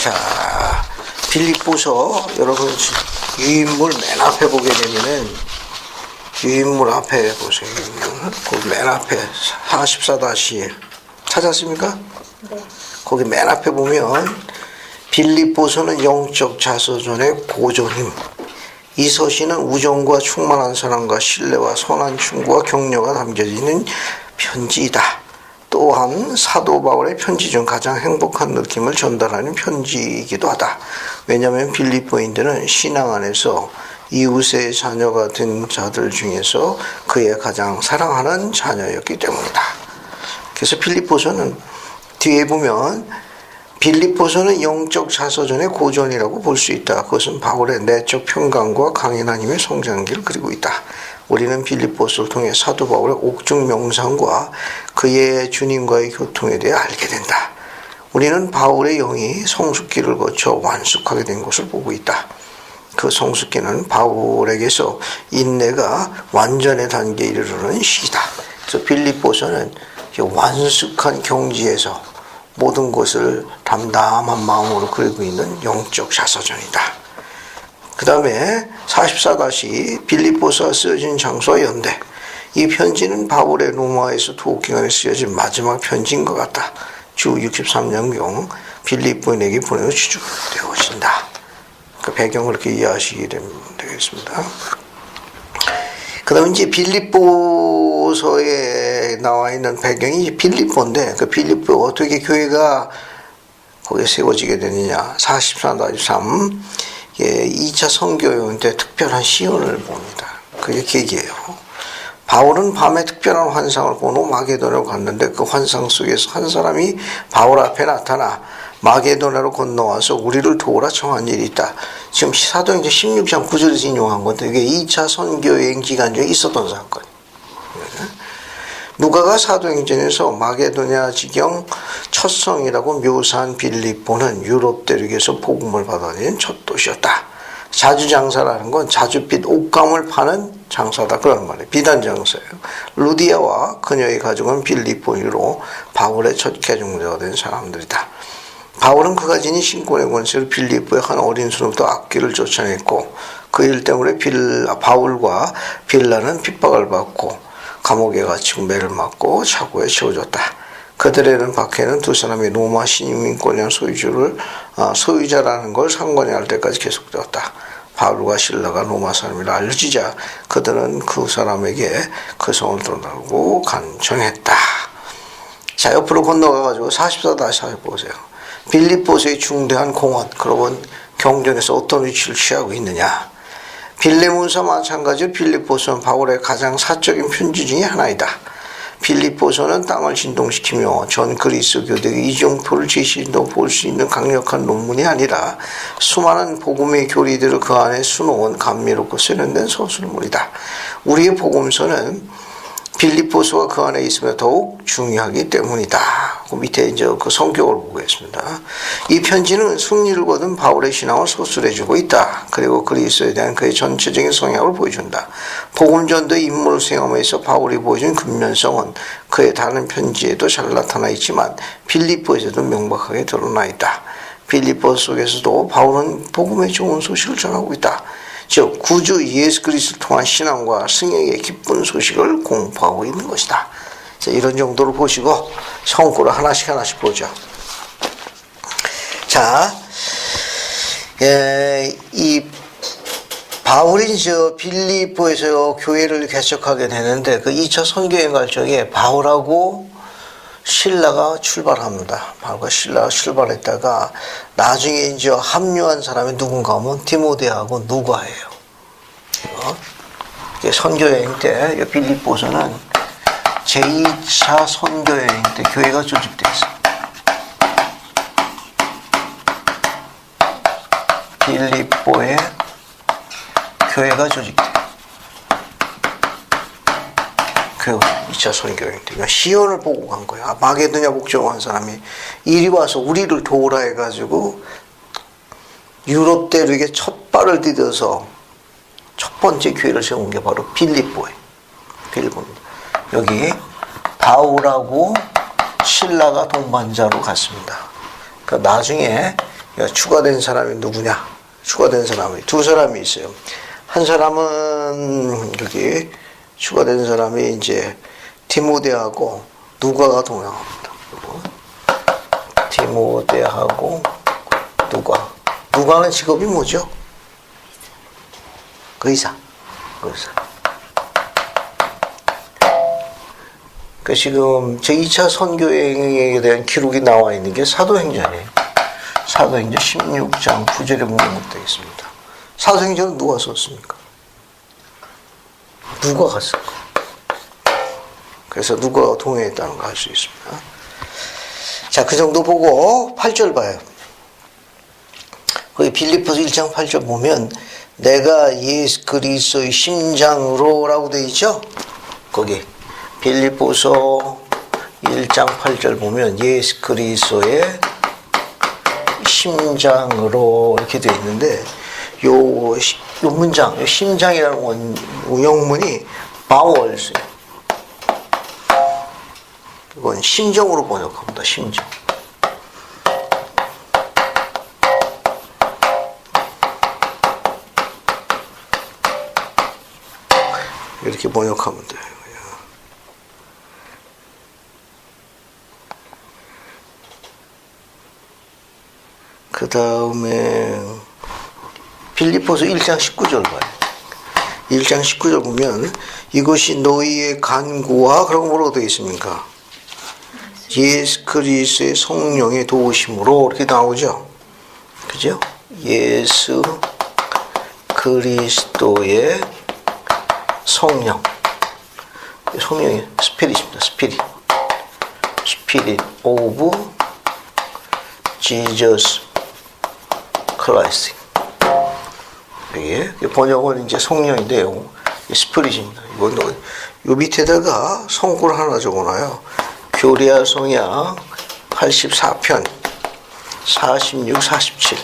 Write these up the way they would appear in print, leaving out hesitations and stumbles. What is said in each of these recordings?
자, 빌립보서 여러분 유인물 맨 앞에 보게 되면은 유인물 앞에 보세요. 그 맨 앞에 44-1 찾았습니까? 네. 거기 맨 앞에 보면 빌립보서는 영적 자서전의 고전임. 이 서신은 우정과 충만한 사랑과 신뢰와 선한 충고와 격려가 담겨져 있는 편지이다. 또한 사도 바울의 편지 중 가장 행복한 느낌을 전달하는 편지이기도 하다. 왜냐하면 빌립보인들은 신앙 안에서 이웃의 자녀가 된 자들 중에서 그의 가장 사랑하는 자녀였기 때문이다. 그래서 빌립보서는 뒤에 보면 빌립보서는 영적 자서전의 고전이라고 볼 수 있다. 그것은 바울의 내적 평강과 강인한 힘의 성장기를 그리고 있다. 우리는 빌립보서를 통해 사도 바울의 옥중 명상과 그의 주님과의 교통에 대해 알게 된다. 우리는 바울의 영이 성숙기를 거쳐 완숙하게 된 것을 보고 있다. 그 성숙기는 바울에게서 인내가 완전의 단계에 이르르는 시기다. 그래서 빌립보서는 완숙한 경지에서 모든 것을 담담한 마음으로 그리고 있는 영적 자서전이다. 그 다음에 44- 빌립보서가 쓰여진 장소와 연대. 이 편지는 바울의 로마에서 도옥기간에 쓰여진 마지막 편지인 것 같다. 주 63년경 빌립보인에게 보내어 취급되어진다. 그 배경을 그렇게 이해하시게 되겠습니다. 그 다음에 이제 빌립보서에 나와 있는 배경이 빌립보인데, 그 빌립보 어떻게 교회가 거기에 세워지게 되느냐. 44-3 2차 선교여행 때 특별한 시연을 봅니다. 그게 계기예요. 바울은 밤에 특별한 환상을 본 후 마게도냐로 갔는데 그 환상 속에서 한 사람이 바울 앞에 나타나 마게도냐로 건너와서 우리를 도우라 청한 일이 있다. 지금 사도행전 16장 9절에서 인용한 건데 이게 2차 선교여행 기간 중에 있었던 사건이에요. 누가가 사도행전에서 마게도냐 지경 첫 성이라고 묘사한 빌립보는 유럽 대륙에서 복음을 받아들인 첫 도시였다. 자주장사라는 건 자주빛 옷감을 파는 장사다. 그런 말이에요. 비단 장사예요. 루디아와 그녀의 가족은 빌립보인으로 바울의 첫 개종자가 된 사람들이다. 바울은 그가 지닌 신권의 권세를 빌립보의 한 어린 수로부터 악기를 쫓아냈고 그 일 때문에 바울과 빌라는 핍박을 받고 감옥에 갇히고 매를 맞고 차고에 채워졌다. 그들에는 밖에는 두 사람이 로마 시민권의 소유자라는 걸 상관이 할 때까지 계속되었다. 바울과 실라가 로마 사람이라 알려지자 그들은 그 사람에게 그 성을 떠나고 간청했다. 자, 옆으로 건너가가지고 44-4 보세요. 빌립보서의 중대한 공헌, 그러면 경전에서 어떤 위치를 취하고 있느냐. 빌레몬서와 마찬가지로 빌립보서는 바울의 가장 사적인 편지 중에 하나이다. 빌립보서는 땅을 진동시키며 전 그리스 교대의 이정표를 제시도 볼 수 있는 강력한 논문이 아니라 수많은 복음의 교리들을 그 안에 수놓은 감미롭고 세련된 서술물이다. 우리의 복음서는 빌립보서가 그 안에 있으면 더욱 중요하기 때문이다. 그 밑에 이제 그 성격을 보겠습니다. 이 편지는 승리를 거둔 바울의 신앙을 서술해주고 있다. 그리고 그리스도에 대한 그의 전체적인 성향을 보여준다. 복음전도의 임무를 수행함에서 바울이 보여준 근면성은 그의 다른 편지에도 잘 나타나 있지만 빌립보에서도 명백하게 드러나 있다. 빌립보 속에서도 바울은 복음의 좋은 소식을 전하고 있다. 즉 구주 예수 그리스도를 통한 신앙과 승리의 기쁜 소식을 공부하고 있는 것이다. 자, 이런 정도로 보시고 성구를 하나씩 보죠. 자, 이 바울이 빌립보에서 교회를 개척하게 되는데 그 2차 선교여행 갈 적에 바울하고 실라가 출발합니다. 바울과 실라가 출발했다가 나중에 이제 합류한 사람이 누군가 하면 디모데하고 누가예요. 선교여행 때 빌립보서는 제2차 선교여행 때 교회가 조직되어 있습니다. 빌립보에 교회가 조직돼요. 그 2차 선교여행 때 시온을 보고 간 거예요. 마게도냐 목적한 사람이 이리 와서 우리를 도우라 해가지고 유럽 대륙에 첫 발을 디뎌서 첫 번째 교회를 세운 게 바로 빌립보예요. 빌립보입니다. 여기 바울하고 실라가 동반자로 갔습니다. 그러니까 나중에 추가된 사람이 누구냐? 추가된 사람이 두 사람이 있어요. 한 사람은 여기 추가된 사람이 이제 디모데하고 누가가 동행합니다. 디모데하고 누가는 직업이 뭐죠? 의사. 그 지금 제2차 선교행에 대한 기록이 나와 있는 게 사도행전이에요. 사도행전 16장 9절에 보면 되겠습니다. 사도행전은 누가 썼습니까? 누가 갔을까? 그래서 누가 동행했다는 걸 알 수 있습니다. 자, 그 정도 보고 8절 봐요. 거기 빌립보서 1장 8절 보면 내가 예수 그리스도의 심장으로 라고 되어 있죠? 거기 빌립보서 1장 8절 보면 예수 그리스도의 심장으로 이렇게 되어 있는데 요 문장, 요 심장이라는 영문이 바월스예요. 이건 심정으로 번역합니다. 심정. 이렇게 번역하면 돼요. 그 다음에 빌립보서 1장 19절 봐요. 1장 19절 보면 이것이 너희의 간구와 그런 거 뭐라고 되어 있습니까? 예수 그리스도의 성령의 도우심으로 이렇게 나오죠. 그죠? 예수 그리스도의 성령이 스피릿입니다. 스피릿 오브 지저스 크라이스트. 이게 번역은 이제 성령인데요. 스피릿입니다. 이건 요 밑에다가 성구를 하나 적어놔요. 교리아 성약 84편 46, 47.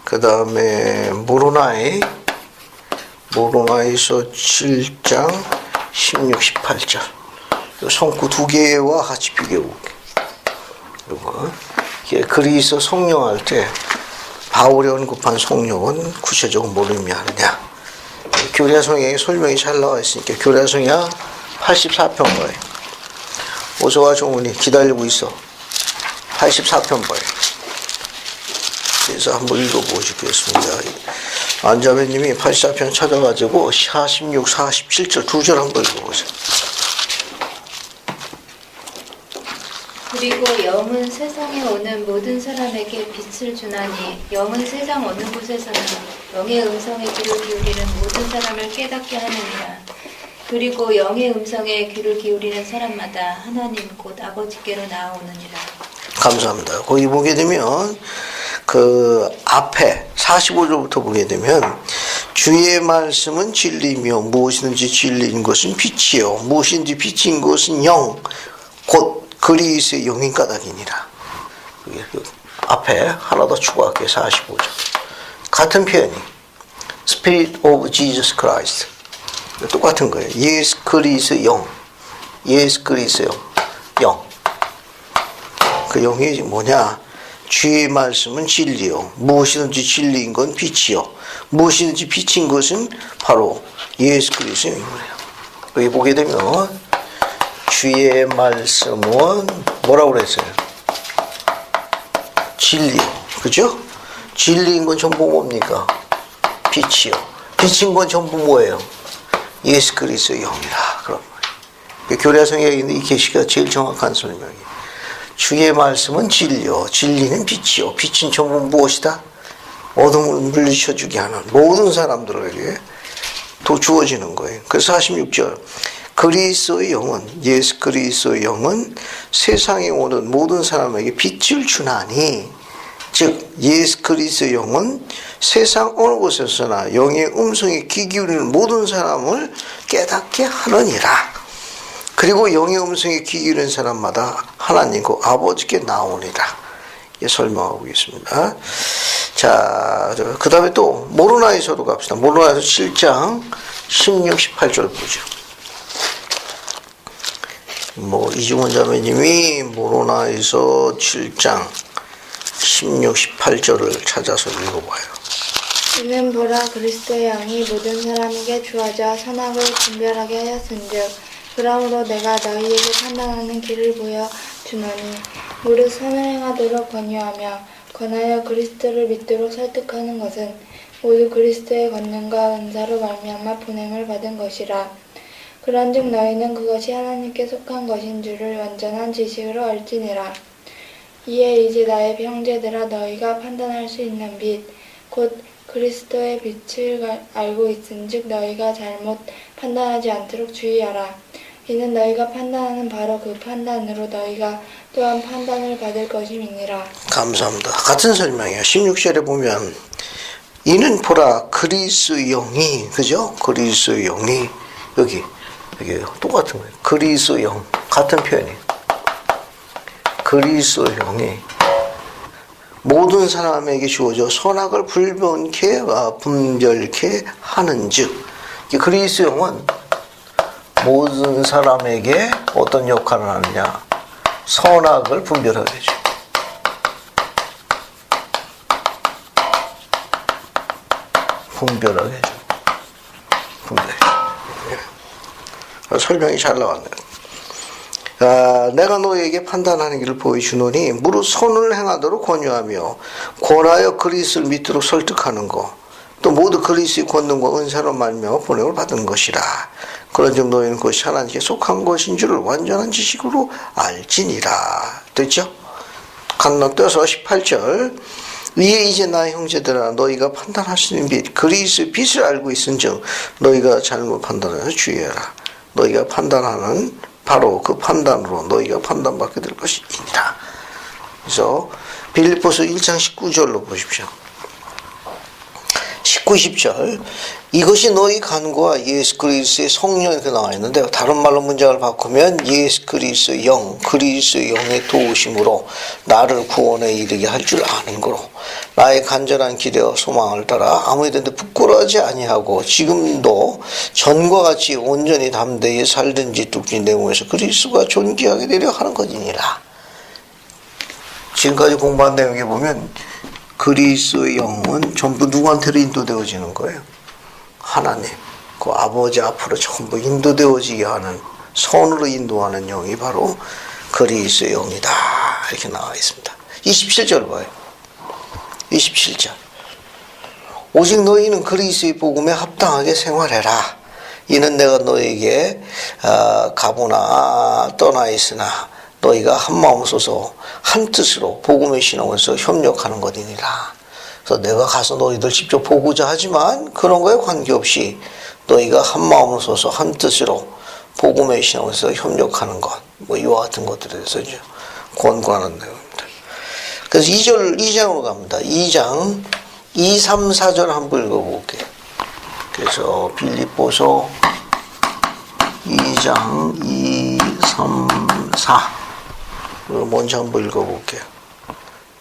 그 다음에 모로나이서 7장 16, 18절. 성구 두 개와 같이 비교해 볼게요. 이거 그리스도 성령할 때 바울이 언급한 성령은 구체적으로 뭘 의미하느냐. 교리아 성약에 설명이 잘 나와 있으니까 교리아 성약 84편 거예요. 어서와 종훈이 기다리고 있어. 84편 봐요. 그래서 한번 읽어보시겠습니다. 안자매님이 84편 찾아가지고 46, 47절 두 절 한번 읽어보세요. 그리고 영은 세상에 오는 모든 사람에게 빛을 주나니 영은 세상 어느 곳에서나 영의 음성에 귀를 기울이는 모든 사람을 깨닫게 하느니라. 그리고 영의 음성에 귀를 기울이는 사람마다 하나님 곧 아버지께로 나아오느니라. 감사합니다. 거기 보게 되면 그 앞에 45절부터 보게 되면 주의 말씀은 진리며 무엇이든지 진리인 것은 빛이요 무엇이든지 빛인 것은 영 곧 그리스의 영인 까닭이니라. 앞에 하나 더 추가할게요. 45절 같은 표현이 Spirit of Jesus Christ 똑같은 거예요. 예수 그리스의 영, 예수 그리스의 영. 그 영이 뭐냐? 주의 말씀은 진리요. 무엇이든지 진리인 건 빛이요. 무엇이든지 빛인 것은 바로 예수 그리스도의 영이에요. 여기 보게 되면 주의 말씀은 뭐라고 그랬어요? 진리요. 그죠? 진리인 건 전부 뭡니까? 빛이요. 빛인 건 전부 뭐예요? 예수 그리스도의 영이라. 그런 거예요. 교리아 성경에 있는 이 계시가 제일 정확한 설명이에요. 주의 말씀은 진리요. 진리는 빛이요. 빛은 전부 무엇이다? 어둠을 물리쳐주게 하는 모든 사람들에게 또 주어지는 거예요. 그래서 46절 그리스도의 영은 예수 그리스도의 영은 세상에 오는 모든 사람에게 빛을 주나니 즉 예수 그리스도의 영은 세상 어느 곳에서나 영의 음성에 귀 기울이는 모든 사람을 깨닫게 하느니라. 그리고 영의 음성에 귀 기울이는 사람마다 하나님 그 아버지께 나오니라. 이게 설명하고 있습니다. 자, 그 다음에 또 모로나이서로 갑시다. 모로나이서 7장 16, 18절 보죠. 이중원 자매님이 모로나이서 7장 16, 18절을 찾아서 읽어봐요. 이는 보라 그리스도의 영이 모든 사람에게 주어져 선악을 분별하게 하였은즉 그러므로 내가 너희에게 판단하는 길을 보여 주노니 무릇 선을 행하도록 권유하며 권하여 그리스도를 믿도록 설득하는 것은 모두 그리스도의 권능과 은사로 말미암아 보냄을 받은 것이라. 그런즉 너희는 그것이 하나님께 속한 것인 줄을 완전한 지식으로 알지니라. 이에 이제 나의 형제들아 너희가 판단할 수 있는 빛 곧 그리스도의 빛을 알고 있은즉 너희가 잘못 판단하지 않도록 주의하라. 이는 너희가 판단하는 바로 그 판단으로 너희가 또한 판단을 받을 것임이니라. 감사합니다. 같은 설명이에요. 16절에 보면 이는 보라 그리스도의 영이, 그죠? 그리스도의 영이 여기 똑같은 거예요. 그리스도의 영 같은 표현이에요. 그리스도의 영이 모든 사람에게 주어져 선악을 분별케 하는즉, 그리스도의 영은 모든 사람에게 어떤 역할을 하느냐? 선악을 분별하게 해줘. 분별하게 해줘. 분별해. 설명이 잘 나왔네요. 내가 너에게 판단하는 길을 보여주노니 무릇 선을 행하도록 권유하며 권하여 그리스도를 믿도록 설득하는 것, 또 모두 그리스도의 권능과 은사로 말미암아 보냄을 받은 것이라. 그런즉 너희는 그것이 하나님께 속한 것인 줄을 완전한 지식으로 알지니라. 됐죠? 건너뛰어서 18절. 위에 이제 나의 형제들아 너희가 판단할 수 있는 빛 그리스도의 빛을 알고 있은즉 너희가 잘못 판단하여 주의하라. 너희가 판단하는 바로 그 판단으로 너희가 판단받게 될 것이니라. 그래서 빌립보서 1장 19절로 보십시오. 19, 20절. 이것이 너희 간구와 예수 그리스도의 성령 이렇게 나와 있는데, 다른 말로 문장을 바꾸면 예수 그리스도의 영, 그리스도의 영의 도우심으로 나를 구원에 이르게 할 줄 아는 거로 나의 간절한 기대와 소망을 따라 아무 일든지 부끄러워하지 아니하고 지금도 전과 같이 온전히 담대히 살든지 뚝지 내 몸에서 그리스도가 존귀하게 되려 하는 것이니라. 지금까지 공부한 내용에 보면 그리스도의 영은 전부 누구한테로 인도되어지는 거예요? 하나님, 그 아버지 앞으로 전부 인도되어지게 하는, 선으로 인도하는 영이 바로 그리스도의 영이다. 이렇게 나와 있습니다. 27절 봐요. 27절. 오직 너희는 그리스도의 복음에 합당하게 생활해라. 이는 내가 너희에게 가보나 떠나 있으나 너희가 한 마음 쏘서 한 뜻으로 복음의 신앙에서 협력하는 것이니라. 그래서 내가 가서 너희들 직접 보고자 하지만 그런 거에 관계없이 너희가 한 마음을 쏘서 한 뜻으로 복음의 신앙에서 협력하는 것, 뭐 이와 같은 것들에 대해서 권고하는 내용입니다. 그래서 2장으로 갑니다. 2장 2, 3, 4절 한번 읽어볼게요. 그래서 빌립보서 2장 2, 3, 4 먼저 한번 읽어볼게요.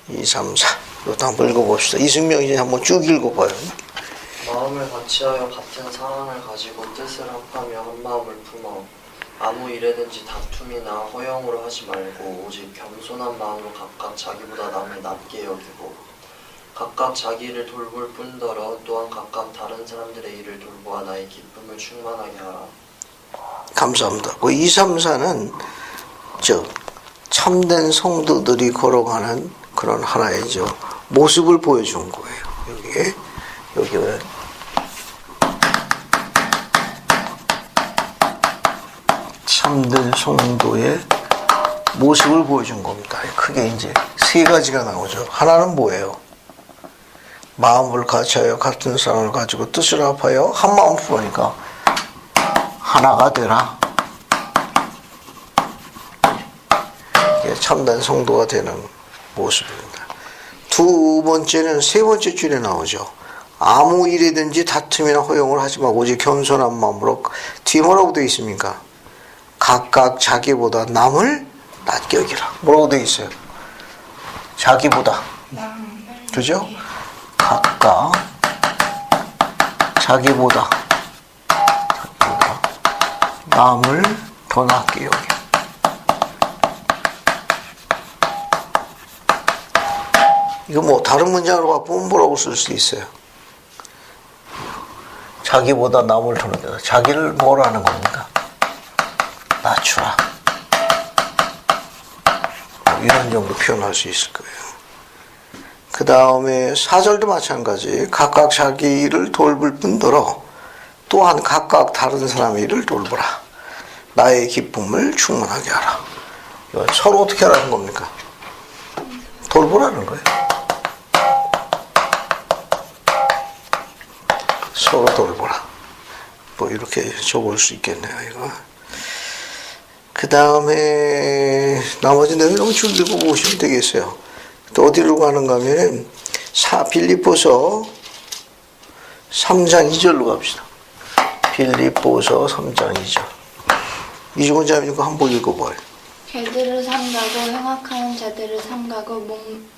2, 3, 4 이것도 한번 읽어봅시다. 이승명 이제 한번 쭉 읽어봐요. 마음을 같이하여 같은 사랑을 가지고 뜻을 합하며 한 마음을 품어 아무 일에든지 다툼이나 허영으로 하지 말고 오직 겸손한 마음으로 각각 자기보다 남을 낮게 여기고 각각 자기를 돌볼 뿐더러 또한 각각 다른 사람들의 일을 돌보아 나의 기쁨을 충만하게 하라. 감사합니다. 그 2, 3, 4는 참된 성도들이 걸어가는 그런 하나의 모습을 보여준 거예요. 여기에 참된 성도의 모습을 보여준 겁니다. 크게 이제 세 가지가 나오죠. 하나는 뭐예요? 마음을 같이하여 같은 사랑을 가지고 뜻을 합하여 한 마음 품으니까 하나가 되라. 참된 성도가 되는 모습입니다. 두 번째는 세 번째 줄에 나오죠. 아무 일이든지 다툼이나 허용을 하지 말고 오직 겸손한 마음으로. 뒤에 뭐라고 되어 있습니까? 각각 자기보다 남을 낮게 여기라. 뭐라고 되어 있어요? 자기보다. 그죠? 각각 자기보다 남을 더 낮게 여기라. 이거 뭐 다른 문장으로 바꾸면 뭐라고 쓸 수 있어요? 자기보다 남을 두는 데다 자기를 뭐라는 겁니까? 낮추라. 이런 정도 표현할 수 있을 거예요. 그 다음에 4절도 마찬가지. 각각 자기 일을 돌볼 뿐더러 또한 각각 다른 사람의 일을 돌보라. 나의 기쁨을 충만하게 하라. 이건 서로 어떻게 하라는 겁니까? 돌보라는 거예요. 서로 돌보라. 뭐 이렇게 적을 수 있겠네요. 이거. 그 다음에 나머지 내용 쭉 읽어보시면 되겠어요. 또 어디로 가는가 하면 빌립보서 3장 2절로 갑시다. 빌립보서 3장 2절. 이종훈 자매님 거 한번 읽어봐요. 개들을 삼가고 행악하는 자들을 삼가고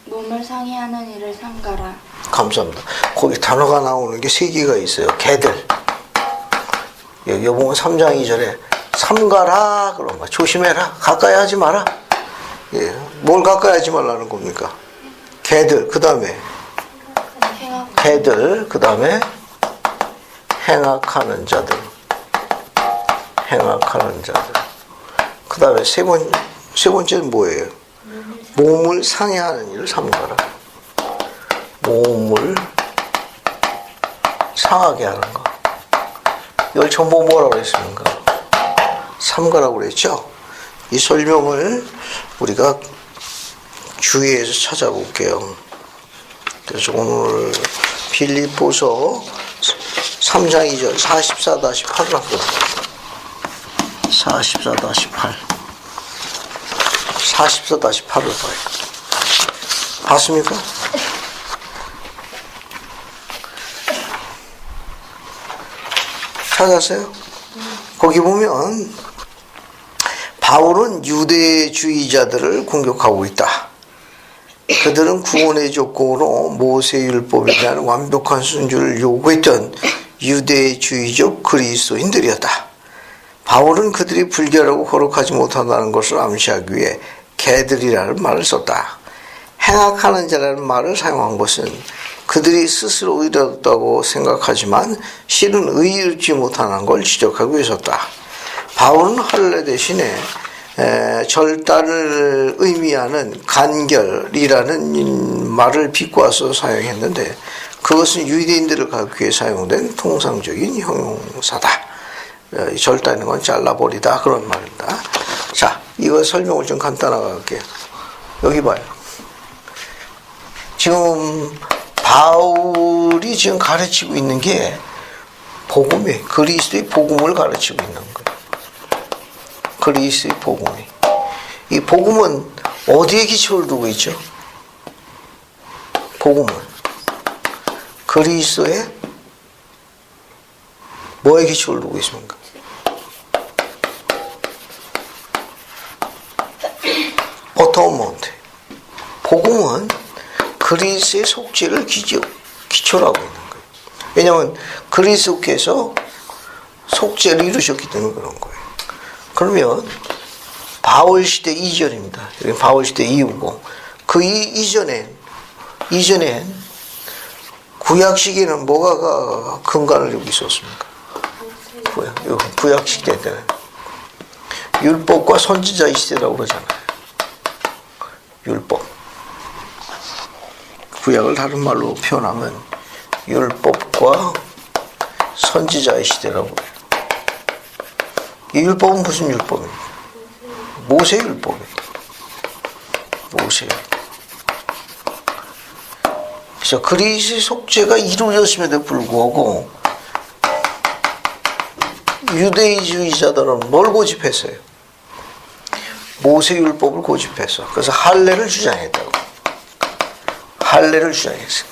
몸을 상해하는 일을 삼가라. 감사합니다. 거기 단어가 나오는 게 3개가 있어요. 개들. 여기 보면 3장 2절에 삼가라 그런 거. 조심해라. 가까이 하지 마라. 예. 뭘 가까이 하지 말라는 겁니까? 개들. 그 다음에 개들. 그 다음에 행악하는 자들. 행악하는 자들. 그 다음에 세 번째는 뭐예요? 몸을 상해하는 일을 삼가라. 몸을 상하게 하는 거. 이걸 전부 뭐라고 했습니까? 삼가라고 그랬죠? 이 설명을 우리가 주의해서 찾아볼게요. 그래서 오늘 빌립보서 3장 2절 44-8을 할게요. 44-8 44-8을 봐요. 봤습니까? 찾았어요? 거기 보면 바울은 유대주의자들을 공격하고 있다. 그들은 구원의 조건으로 모세율법에 대한 완벽한 순종을 요구했던 유대주의적 그리스도인들이었다. 바울은 그들이 불결하고 거룩하지 못한다는 것을 암시하기 위해 개들이라는 말을 썼다. 행악하는 자라는 말을 사용한 것은 그들이 스스로 의롭다고 생각하지만 실은 의롭지 못하는 걸 지적하기 위해서다. 바울은 할례 대신에 절단을 의미하는 간결이라는 말을 비꼬아서 사용했는데 그것은 유대인들을 가리키기 위해 사용된 통상적인 형용사다. 절단하는 건 잘라버리다 그런 말입니다. 자, 이거 설명을 좀 간단하게 할게요. 여기 봐요. 지금 바울이 지금 가르치고 있는 게 복음이에요. 그리스도의 복음을 가르치고 있는 거예요. 그리스도의 복음이. 이 복음은 어디에 기초를 두고 있죠? 복음은 그리스도의 뭐에 기초를 두고 있습니까? 어토먼트. 복음은 그리스도의 속죄를 기초로 하고 있는 거예요. 왜냐하면 그리스도께서 속죄를 이루셨기 때문에 그런 거예요. 그러면 바울 시대 이전입니다. 여기 바울 시대 이후고 그 이전엔 구약 시기는 뭐가 근간을 여기 있었습니까? 구약 시대 때는 율법과 선지자의 시대라고 그러잖아요. 율법. 구약을 다른 말로 표현하면 율법과 선지자의 시대라고 해요. 이 율법은 무슨 율법입니까? 모세 율법이에요. 모세. 그래서 그리스도의 속죄가 이루어졌음에도 불구하고 유대주의자들은 뭘 고집했어요? 모세 율법을 고집했어. 그래서 할례를 주장했다고. 할례를 주장했어요.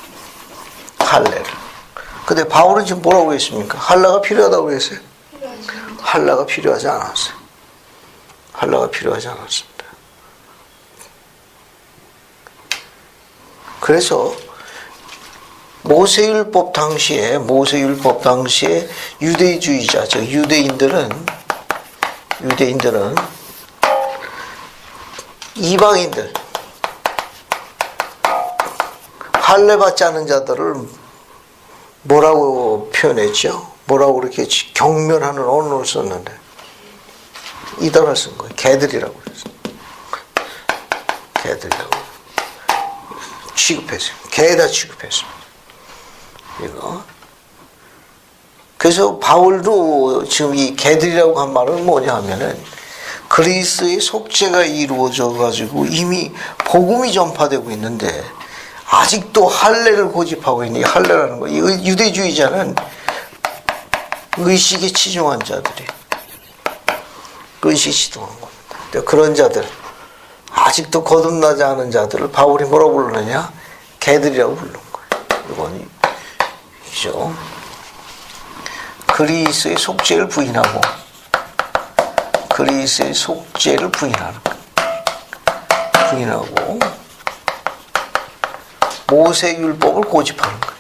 할례를. 근데 바울은 지금 뭐라고 했습니까? 할례가 필요하다고 했어요? 할례가 필요하지 않았어요. 할례가 필요하지 않았습니다. 그래서 모세율법 당시에 유대주의자, 즉 유대인들은 할례 받지 않은 자들을 뭐라고 표현했죠? 뭐라고 그렇게 경멸하는 언어를 썼는데 이단을 쓴 거예요. 개들이라고 그랬어요. 개들이라고 취급했어요. 개에다 취급했습니다. 이거. 그래서 바울도 지금 이 개들이라고 한 말은 뭐냐 하면은 그리스의 속죄가 이루어져 가지고 이미 복음이 전파되고 있는데 아직도 할례를 고집하고 있는 이 할례라는 거. 이 유대주의자는 의식에 치중한 자들이 의식에 치중한 겁니다. 그런 자들 아직도 거듭나지 않은 자들을 바울이 뭐라고 부르느냐? 개들이라고 부르는 거예요. 이건 이죠. 그리스의 속죄를 부인하고 그리스의 속죄를 부인하는 거예요. 부인하고 모세율법을 고집하는 거예요.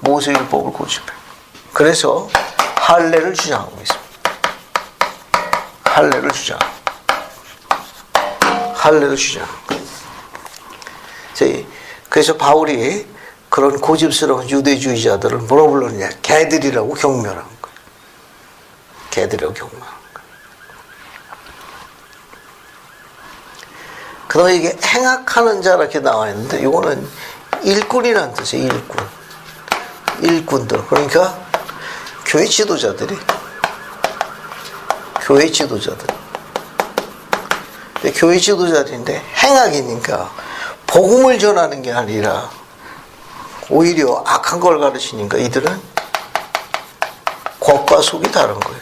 모세율법을 고집해요. 그래서 할례를 주장하고 있습니다. 할례를 주장하고 할례를 주장하는 거예요. 그래서 바울이 그런 고집스러운 유대주의자들을 뭐라고 불렀냐? 개들이라고 경멸한 거예요. 개들이라고 경멸한 거예요. 그 다음에 이게 행악하는 자 이렇게 나와 있는데 이거는 일꾼이라는 뜻이에요. 일꾼. 일꾼들. 그러니까 교회 지도자들이 교회 지도자들. 근데 교회 지도자들인데 행악이니까 복음을 전하는 게 아니라 오히려 악한 걸 가르치니까 이들은 겉과 속이 다른 거예요.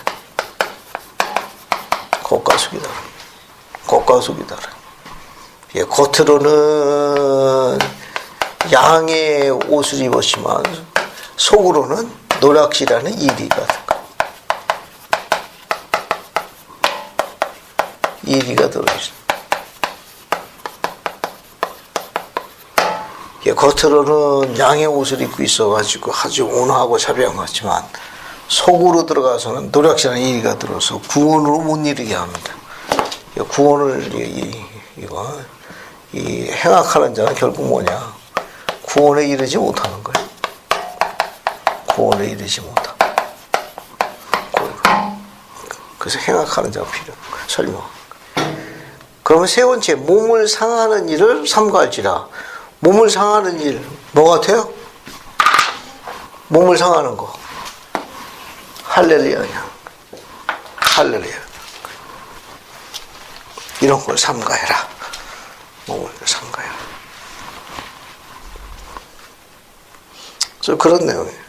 겉과 속이 다른 거예요. 겉과 속이 다른 거예요. 예, 겉으로는 양의 옷을 입었지만 속으로는 노략질하는 이리 같은 거. 이리가 들어있어요. 예, 겉으로는 양의 옷을 입고 있어가지고 아주 온화하고 자비한 것 같지만 속으로 들어가서는 노략질하는 이리가 들어서 구원으로 못 이르게 합니다. 구원을 이 행악하는 자는 결국 뭐냐? 구원에 이르지 못하는 거예요. 구원에 이르지 못하고. 그래서 행악하는 자가 필요한 거예요. 설명. 그러면 세 번째, 몸을 상하는 일을 삼가할지라. 몸을 상하는 일, 뭐 같아요? 몸을 상하는 거. 할렐루야냐. 할렐루야. 이런 걸 삼가해라. 몸을 삼가해라. 그런 내용이에요.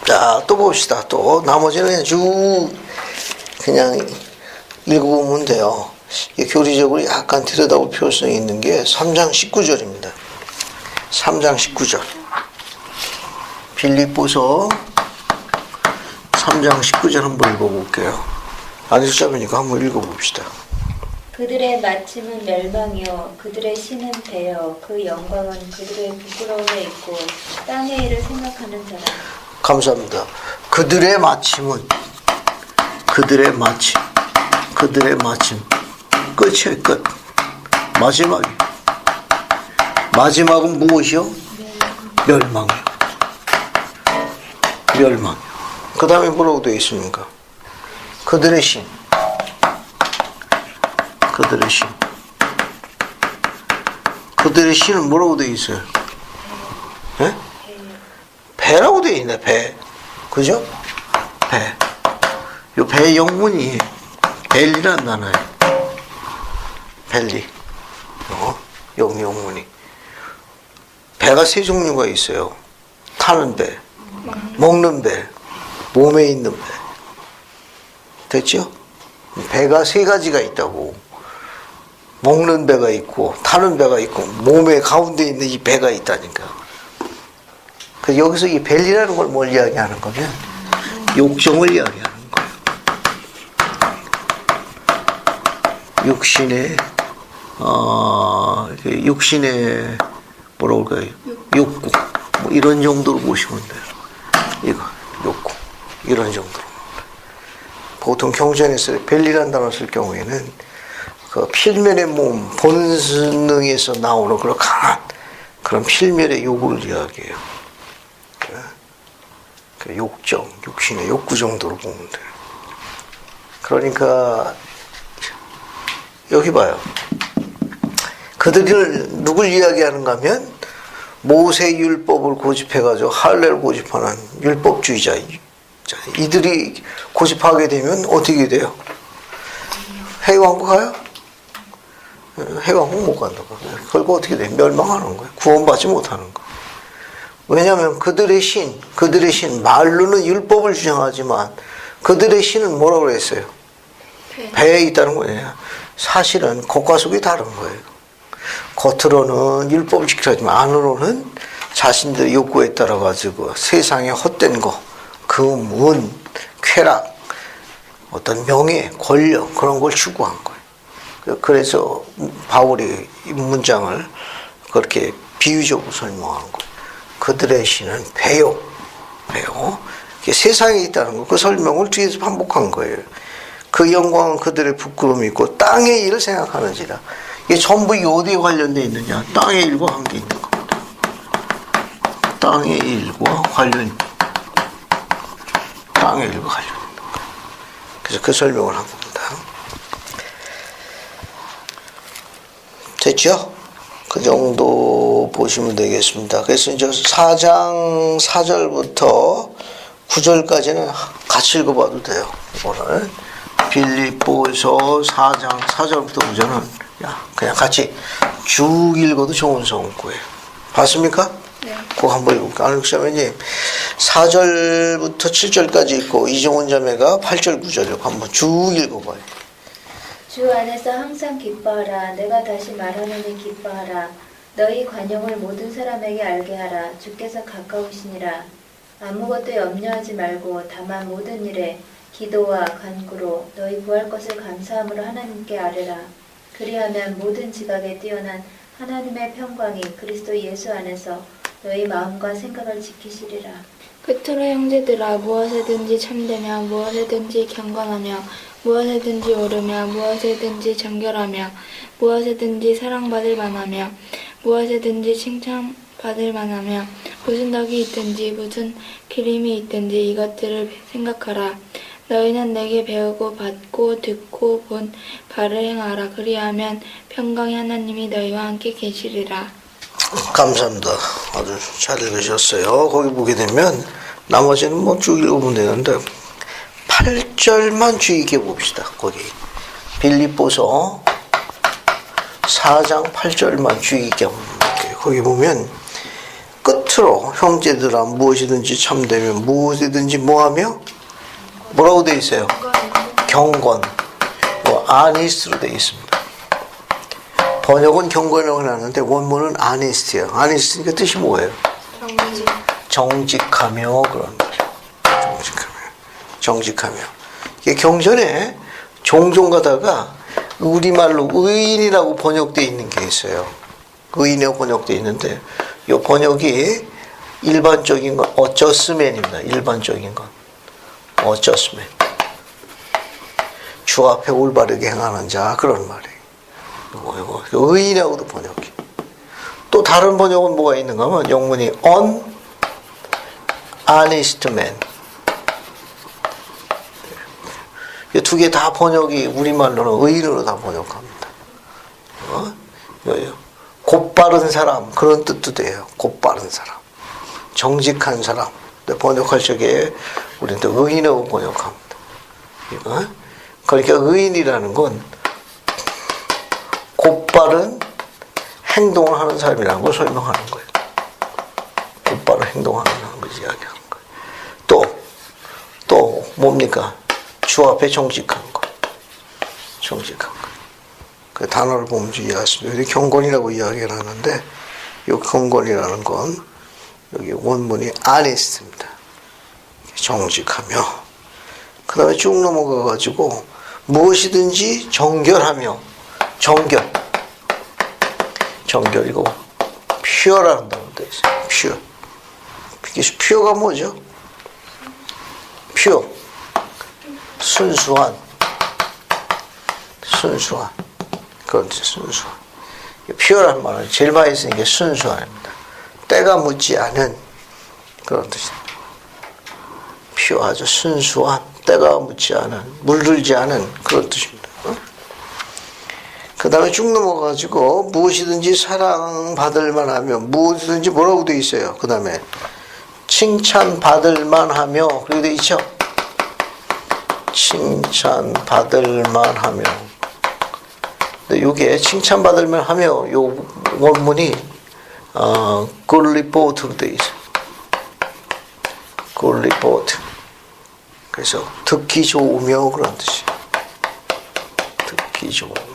자, 또 봅시다. 또 나머지는 그냥 쭉 그냥 읽어보면 돼요. 교리적으로 약간 들여다볼 필요성이 있는 게 3장 19절입니다. 3장 19절. 빌립보서 3장 19절 한번 읽어볼게요. 안 읽자면니까 한번 읽어봅시다. 그들의 마침은 멸망이요 그들의 신은 대여 그 영광은 그들의 부끄러움에 있고 땅의 일을 생각하는 사람. 감사합니다. 그들의 마침은 그들의 마침 끝이에요. 끝. 마지막은 무엇이요? 멸망이요. 그 다음에 뭐라고 되어 있습니까? 그들의 신. 그들의 신은 뭐라고 되어 있어요? 네? 배라고 되어 있네. 배. 그죠? 배. 요 배의 영문이 벨리라는 단어예요. 벨리. 영문이. 배가 세 종류가 있어요. 타는 배, 먹는 배, 몸에 있는 배. 됐죠? 배가 세 가지가 있다고. 먹는 배가 있고, 타는 배가 있고, 몸의 가운데 있는 이 배가 있다니까. 그 여기서 이 벨리라는 걸 뭘 이야기하는 거면 욕정을 이야기하는 거예요. 육신의 뭐라고 할까요? 욕구. 뭐 이런 정도로 보시면 돼요. 이거 욕구 이런 정도로. 보통 경전에서 벨리라는 단어 쓸 경우에는 그 필면의 몸 본능에서 나오는 그런 강한 그런 필면의 욕구를 이야기해요. 그 욕정, 육신의 욕구 정도로 보면 돼요. 그러니까 여기 봐요. 그들을 누굴 이야기하는가 하면 모세 율법을 고집해가지고 할례를 고집하는 율법주의자. 이들이 고집하게 되면 어떻게 돼요? 해왕국 가요? 해왕국 못 간다고. 결국 어떻게 돼요? 멸망하는 거예요. 구원받지 못하는 거예요. 왜냐하면 그들의 신, 말로는 율법을 주장하지만 그들의 신은 뭐라고 그랬어요? 배에 있다는 거예요. 사실은 겉과 속이 다른 거예요. 겉으로는 율법을 지키려 하지만 안으로는 자신들의 욕구에 따라 가지고 세상의 헛된 거, 금, 은, 쾌락, 어떤 명예, 권력 그런 걸 추구한 거예요. 그래서 바울이 이 문장을 그렇게 비유적으로 설명하는 거예요. 그들의 신은 배요. 세상에 있다는 거, 그 설명을 뒤에서 반복한 거예요. 그 영광은 그들의 부끄러움이 있고 땅의 일을 생각하는지라. 이게 전부 어디에 관련되어 있느냐? 땅의 일과 관계 있는 겁니다. 땅의 일과 관련 있는 거예요. 그래서 그 설명을 한 겁니다. 됐죠? 그 정도 보시면 되겠습니다. 그래서 이제 4장 4절부터 9절까지는 같이 읽어봐도 돼요. 이거는 빌립보서 4장 4절부터 9절은 그냥 같이 쭉 읽어도 좋은 성구예요. 봤습니까? 네. 그거 한번 읽어볼까요? 안육사면님 4절부터 7절까지 있고 이정훈 자매가 8절 9절을 한번 쭉 읽어봐요. 주 안에서 항상 기뻐하라. 내가 다시 말하노니 기뻐하라. 너희 관용을 모든 사람에게 알게 하라. 주께서 가까우시니라. 아무것도 염려하지 말고 다만 모든 일에 기도와 간구로 너희 구할 것을 감사함으로 하나님께 아뢰라. 그리하면 모든 지각에 뛰어난 하나님의 평강이 그리스도 예수 안에서 너희 마음과 생각을 지키시리라. 끝으로 형제들아, 무엇에든지 참되며 무엇에든지 경건하며 무엇에든지 오르며 무엇에든지 정결하며 무엇에든지 사랑받을 만하며 무엇에든지 칭찬받을 만하며 무슨 덕이 있든지 무슨 기림이 있든지 이것들을 생각하라. 너희는 내게 배우고 받고 듣고 본 바를 행하라. 그리하면 평강의 하나님이 너희와 함께 계시리라. 감사합니다. 아주 잘 읽으셨어요. 거기 보게 되면 나머지는 뭐 쭉 읽으면 되는데 8절만 주의 깊게 봅시다. 거기 빌립보서 4장 8절만 주의 깊게 한번 볼게요. 거기 보면 끝으로 형제들아 무엇이든지 참되며 무엇이든지 뭐하며 뭐라고 되어 있어요? 경건, 아니스트로 되어 있습니다. 번역은 경건이라고 해놨는데 원문은 아니스트예요. 아니스트니까 뜻이 뭐예요? 정직하며 그런 거죠. 정직하며. 이게 경전에 종종 가다가 우리말로 의인이라고 번역되어 있는 게 있어요. 의인이라고 번역되어 있는데 이 번역이 일반적인 건 어쩌스맨입니다. 일반적인 건 어쩌스맨. 주 앞에 올바르게 행하는 자 그런 말이에요. 의인하고도 번역해. 또 다른 번역은 뭐가 있는가 하면 영문이 honest man. 이 두 개 다 번역이 우리말로는 의인으로 다 번역합니다. 곧바른 사람 그런 뜻도 돼요. 곧바른 사람, 정직한 사람. 번역할 적에 우리는 또 의인하고 번역합니다. 그러니까 의인이라는 건 곧바른 행동을 하는 사람이라는 걸 설명하는 거예요. 곧바른 행동하는 걸 이야기하는 거예요. 또 뭡니까? 주 앞에 정직한 거. 정직한 거. 그 단어를 보면 이해하십니다. 여기 경건이라고 이야기를 하는데 이 경건이라는 건 여기 원문이 honest입니다. 정직하며. 그 다음에 쭉 넘어가 가지고 무엇이든지 정결하며. 정결이고 pure라는 단어가 되어 있어요. pure. 이게 pure가 뭐죠? pure. 순수한. 그런 뜻, 순수한. pure라는 말은 제일 많이 쓰는 게 순수한입니다. 때가 묻지 않은 그런 뜻입니다. pure, 아주 순수한, 때가 묻지 않은, 물들지 않은 그런 뜻입니다. 그 다음에 쭉 넘어가가지고 무엇이든지 사랑받을 만하며, 무엇이든지 뭐라고 되어 있어요. 그 다음에 칭찬받을 만하며, 그렇게 되어 있죠. 칭찬받을 만하며. 근데 이게 칭찬받을 만하며 요 원문이 good report로 되어 있어요. good report. 그래서 듣기 좋으며 그런 뜻이에요. 듣기 좋으며.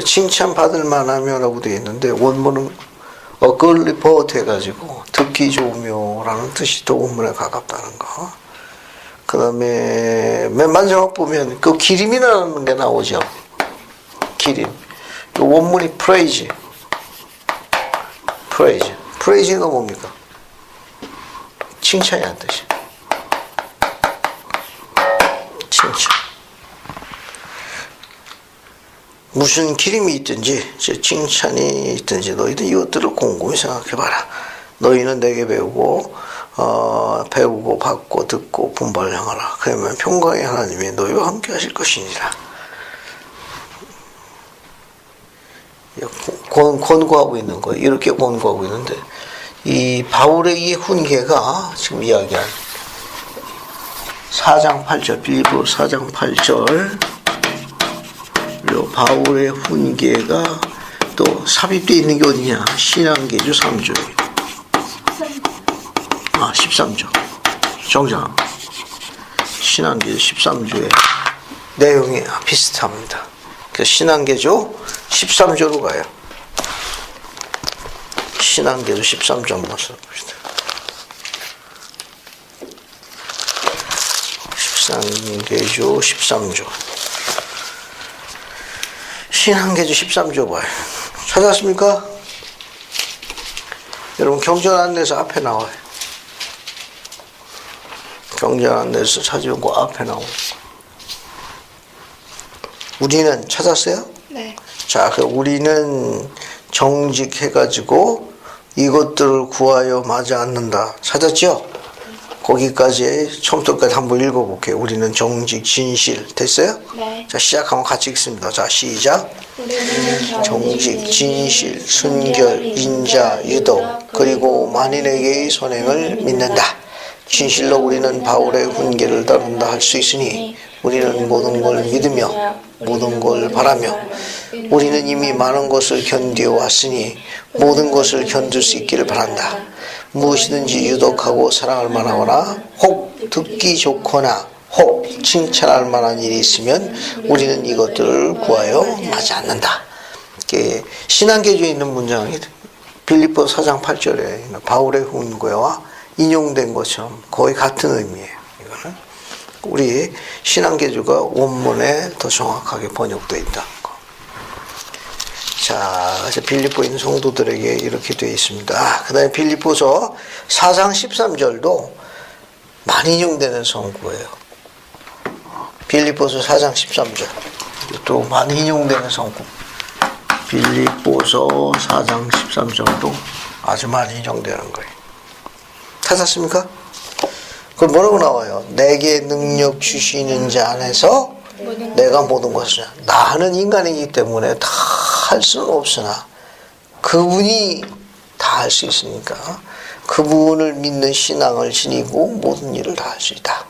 칭찬받을 만하며라고 되어 있는데 원문은 good report 해가지고 듣기 좋으며라는 뜻이 또 원문에 가깝다는 거. 그 다음에 맨 마지막 보면 그 기림이라는 게 나오죠. 기림. 그 원문이 praise. praise가 뭡니까? 칭찬이라는 뜻이에요. 칭찬. 무슨 기림이 있든지 칭찬이 있든지 너희들 이것들을 곰곰이 생각해봐라. 너희는 내게 배우고 받고 듣고 분발을 향하라. 그러면 평강의 하나님이 너희와 함께 하실 것이니라. 권고하고 있는 거예요. 이렇게 권고하고 있는데 이 바울의 이 훈계가 지금 이야기한 4장 8절 빌립보 4장 8절 요 바울의 훈계가 또 삽입되어 있는 게 어디냐? 신앙계주 3조 13조 정장 신앙계주 13조의 내용이 비슷합니다. 그래서 신앙계주 13조로 가요. 신앙계주 13조 한번 써봅시다. 신앙계주 13조 신앙계주 13조 봐요. 찾았습니까? 여러분 경전안내서 앞에 나와요. 경전안내서 찾으면 그 앞에 나오고. 우리는 찾았어요? 네. 자, 그 우리는 정직해가지고 이것들을 구하여 마지 않는다. 찾았죠? 거기까지 처음부터까지 한번 읽어볼게요. 우리는 정직, 진실. 됐어요? 네. 자, 시작하면 같이 읽습니다. 자, 시작. 우리는 정직, 진실, 순결, 인자, 유독, 그리고 만인에게의 선행을 믿는다. 진실로 우리는 바울의 훈계를 따른다 할 수 있으니 우리는 모든 걸 믿으며 모든 걸 바라며 우리는 이미 많은 것을 견디어 왔으니 모든 것을 견딜 수 있기를 바란다. 무엇이든지 유독하고 사랑할 만하거나 혹 듣기 좋거나 혹 칭찬할 만한 일이 있으면 우리는 이것들을 구하여 마지 않는다. 신앙계주에 있는 문장이 빌립보 4장 8절에 있는 바울의 훈계와 인용된 것처럼 거의 같은 의미예요. 이거는 우리 신앙계주가 원문에 더 정확하게 번역되어 있다는 거. 자, 빌립보에 있는 성도들에게 이렇게 되어 있습니다. 그 다음에 빌립보서 4장 13절도 많이 인용되는 성구예요. 빌립보서 4장 13절 또 많이 인용되는 성구. 빌립보서 4장 13절도 아주 많이 인용되는 거예요. 찾았습니까? 그럼 뭐라고 나와요? 내게 능력 주시는 자 안에서 내가 모든 것을. 나는 인간이기 때문에 다 할 수는 없으나 그분이 다 할 수 있으니까 그분을 믿는 신앙을 지니고 모든 일을 다 할 수 있다.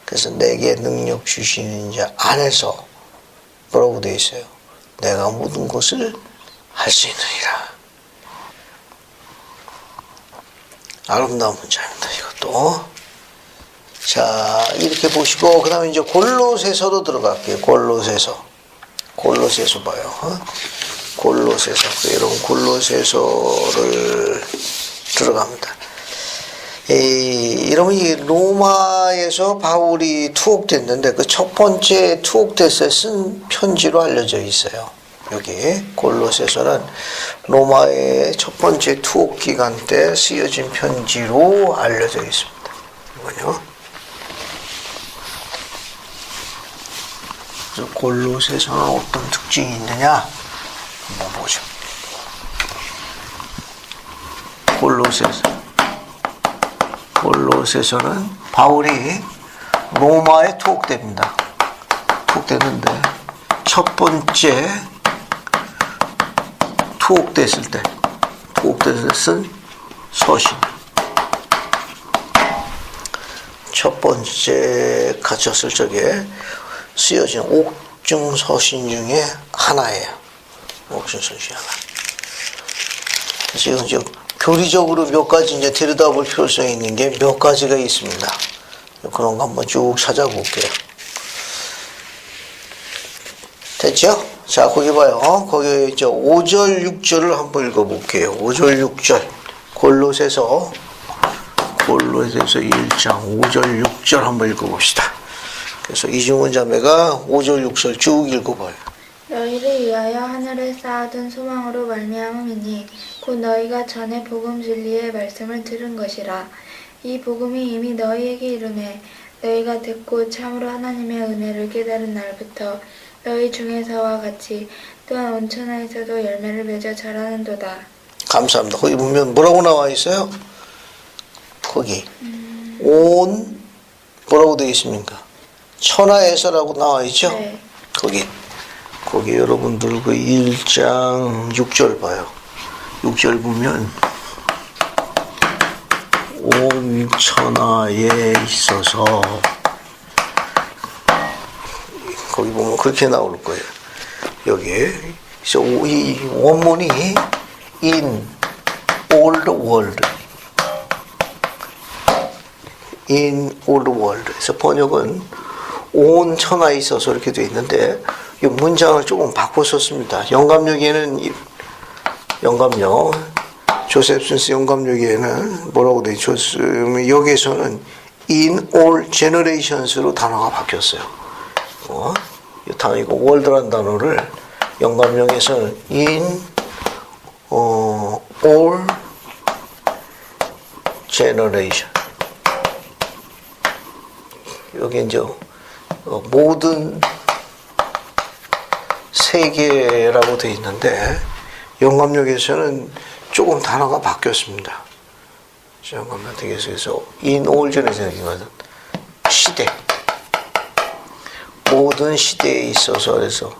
그래서 내게 능력 주시는 자 안에서 뭐라고 되어 있어요? 내가 모든 것을 할 수 있느니라. 아름다운 문장입니다. 이것도. 자, 이렇게 보시고 그 다음에 이제 골로새서로 들어갈게요. 골로새서 봐요. 골로새서. 여러분 골로새서를 들어갑니다. 여러분 이 로마에서 바울이 투옥됐는데 그 첫 번째 투옥됐을 때 쓴 편지로 알려져 있어요. 여기 골로새서는 로마의 첫 번째 투옥 기간 때 쓰여진 편지로 알려져 있습니다. 이거요. 그래서 골로새서는 어떤 특징이 있느냐 한번 보죠. 골로새서는 바울이 로마에 투옥됩니다. 투옥됐는데 첫 번째 투옥됐을 때 쓴 서신. 첫 번째 갇혔을 적에 쓰여진 옥중 서신 중에 하나예요. 옥중 서신 하나. 그래서 이건 이제 교리적으로 몇 가지 이제 들여다볼 필요성이 있는 게 몇 가지가 있습니다. 그런 거 한번 쭉 찾아볼게요. 됐죠? 자, 거기 봐요. 거기 이제 5절, 6절을 한번 읽어볼게요. 5절, 6절. 골로새서 1장 5절, 6절 한번 읽어봅시다. 그래서 이중훈 자매가 5절, 6절 쭉 읽어봐요. 너희를 위하여 하늘에 쌓아둔 소망으로 말미암음이니 곧 너희가 전에 복음 진리의 말씀을 들은 것이라. 이 복음이 이미 너희에게 이르매 너희가 듣고 참으로 하나님의 은혜를 깨달은 날부터 너희 중에서와 같이 또한 온천하에서도 열매를 맺어 자라는도다. 감사합니다. 거기 보면 뭐라고 나와 있어요? 거기 온 뭐라고 되어 있습니까? 천하에서라고 나와 있죠? 네. 거기 여러분들 그 1장 6절 봐요. 6절 보면 온 천하에 있어서 거기 보면 그렇게 나올 거예요. 여기에 이 원문이 in all the world, in all the world. 그래서 번역은 온 천하에 있어서 이렇게 되어 있는데 이 문장을 조금 바꿔 썼습니다. 영감역에는 조셉 스미스 영감역에는 뭐라고 되어 있죠? 여기에서는 in all generations로 단어가 바뀌었어요. 이 단어 이거 월드란 단어를 영감역에서는 in all generation. 여기 이제 모든 세계라고 되어 있는데 영감역에서는 조금 단어가 바뀌었습니다. 영감역에서 in all generation 시대, 모든 시대에 있어서 그래서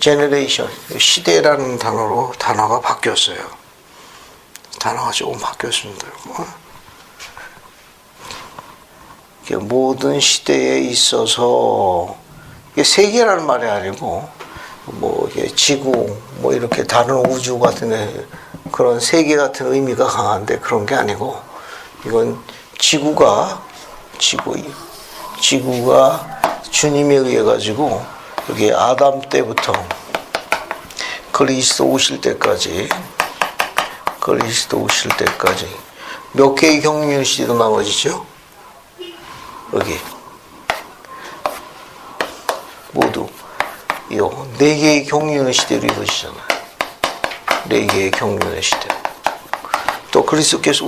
generation 시대라는 단어가 바뀌었어요. 단어가 조금 바뀌었습니다. 모든 시대에 있어서 이게 세계라는 말이 아니고 뭐 이게 지구 뭐 이렇게 다른 우주 같은 그런 세계 같은 의미가 강한데 그런 게 아니고 이건 지구가 주님에 의해 가지고 여기 아담 때부터 그리스도 오실 때까지 몇 개의 경륜 시대도 나머지죠? 여기 모두 요 4개의 경륜의 시대로 이루어지잖아요. 4개의 경륜의 시대. 또 그리스도께서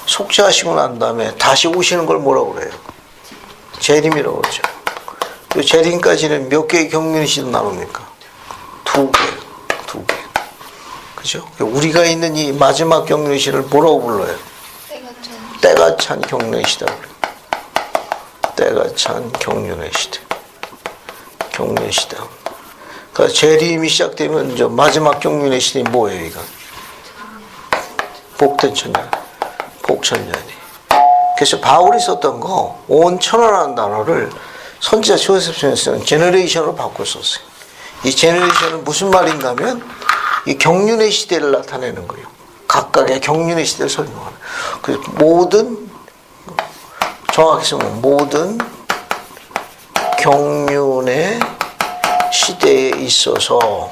속죄하시고 난 다음에 다시 오시는 걸 뭐라고 그래요? 재림이라고 그러죠. 이 재림까지는 몇 개의 경륜의 시대로 나눕니까? 2개. 그죠? 우리가 있는 이 마지막 경륜의 시대를 뭐라고 불러요? 때가 찬 경륜의 시대라고 그래요. 때가 찬 경륜의 시대. 그러니까 재림이 시작되면 이제 마지막 경륜의 시대이 뭐예요, 이건? 복된 천년, 복천년이. 그래서 바울이 썼던 거, 온 천하라는 단어를 선지자 조셉 스미스는 제너레이션으로 바꿨었어요. 이 제너레이션은 무슨 말인가 하면 이 경륜의 시대를 나타내는 거예요. 각각의 경륜의 시대를 설명하는. 그래서 정확히 쓰면 모든 경륜의 시대에 있어서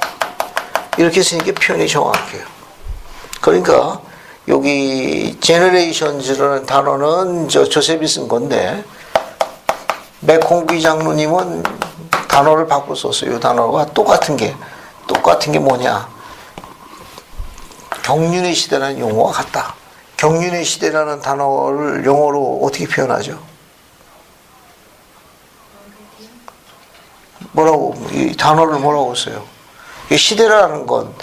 이렇게 쓰는 게 표현이 정확해요. 그러니까 여기 generations라는 단어는 조셉이 쓴 건데 맥콩비 장로님은 단어를 바꿔 썼어요. 이 단어가 똑같은 게 뭐냐? 경륜의 시대라는 용어가 같다. 경륜의 시대라는 단어를 영어로 어떻게 표현하죠? 뭐라고, 이 단어를 뭐라고 써요? 이 시대라는 건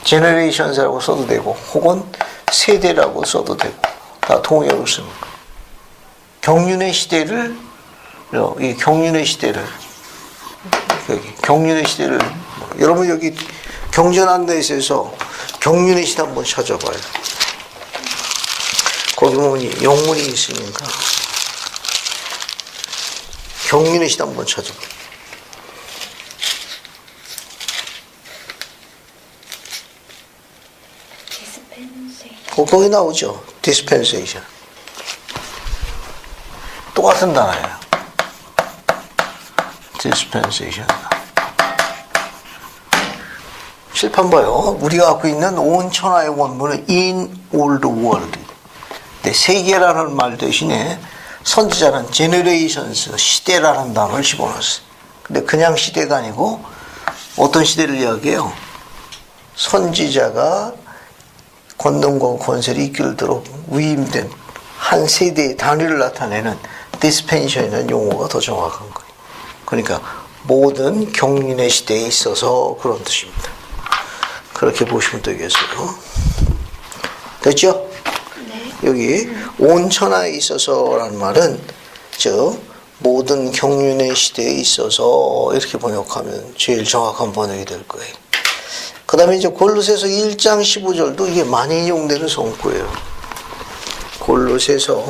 generations라고 써도 되고 혹은 세대라고 써도 되고 다 통일을 쓰는 거예요. 경륜의 시대를 이 경륜의 시대를 여러분 여기 경전안내에서 경륜의 시대 한번 찾아봐요. 거기 보면 영문이 있으니까 경륜의 시대 한번 찾아봐요. 거기 나오죠. dispensation. 똑같은 단어예요. dispensation. 실판 봐요. 우리가 갖고 있는 온 천하의 원문은 in all the world. 근데 세계라는 말 대신에 선지자는 generations, 시대라는 단어를 집어넣었어요. 근데 그냥 시대가 아니고 어떤 시대를 이야기해요? 선지자가 권능과 권세를 이끌도록 위임된 한 세대의 단위를 나타내는 디스펜션이라는 용어가 더 정확한 거예요. 그러니까 모든 경륜의 시대에 있어서 그런 뜻입니다. 그렇게 보시면 되겠어요. 됐죠? 네. 여기 온 천하에 있어서라는 말은 모든 경륜의 시대에 있어서 이렇게 번역하면 제일 정확한 번역이 될 거예요. 그 다음에 이제 골로새서 1장 15절도 이게 많이 인용되는 성구예요. 골로새서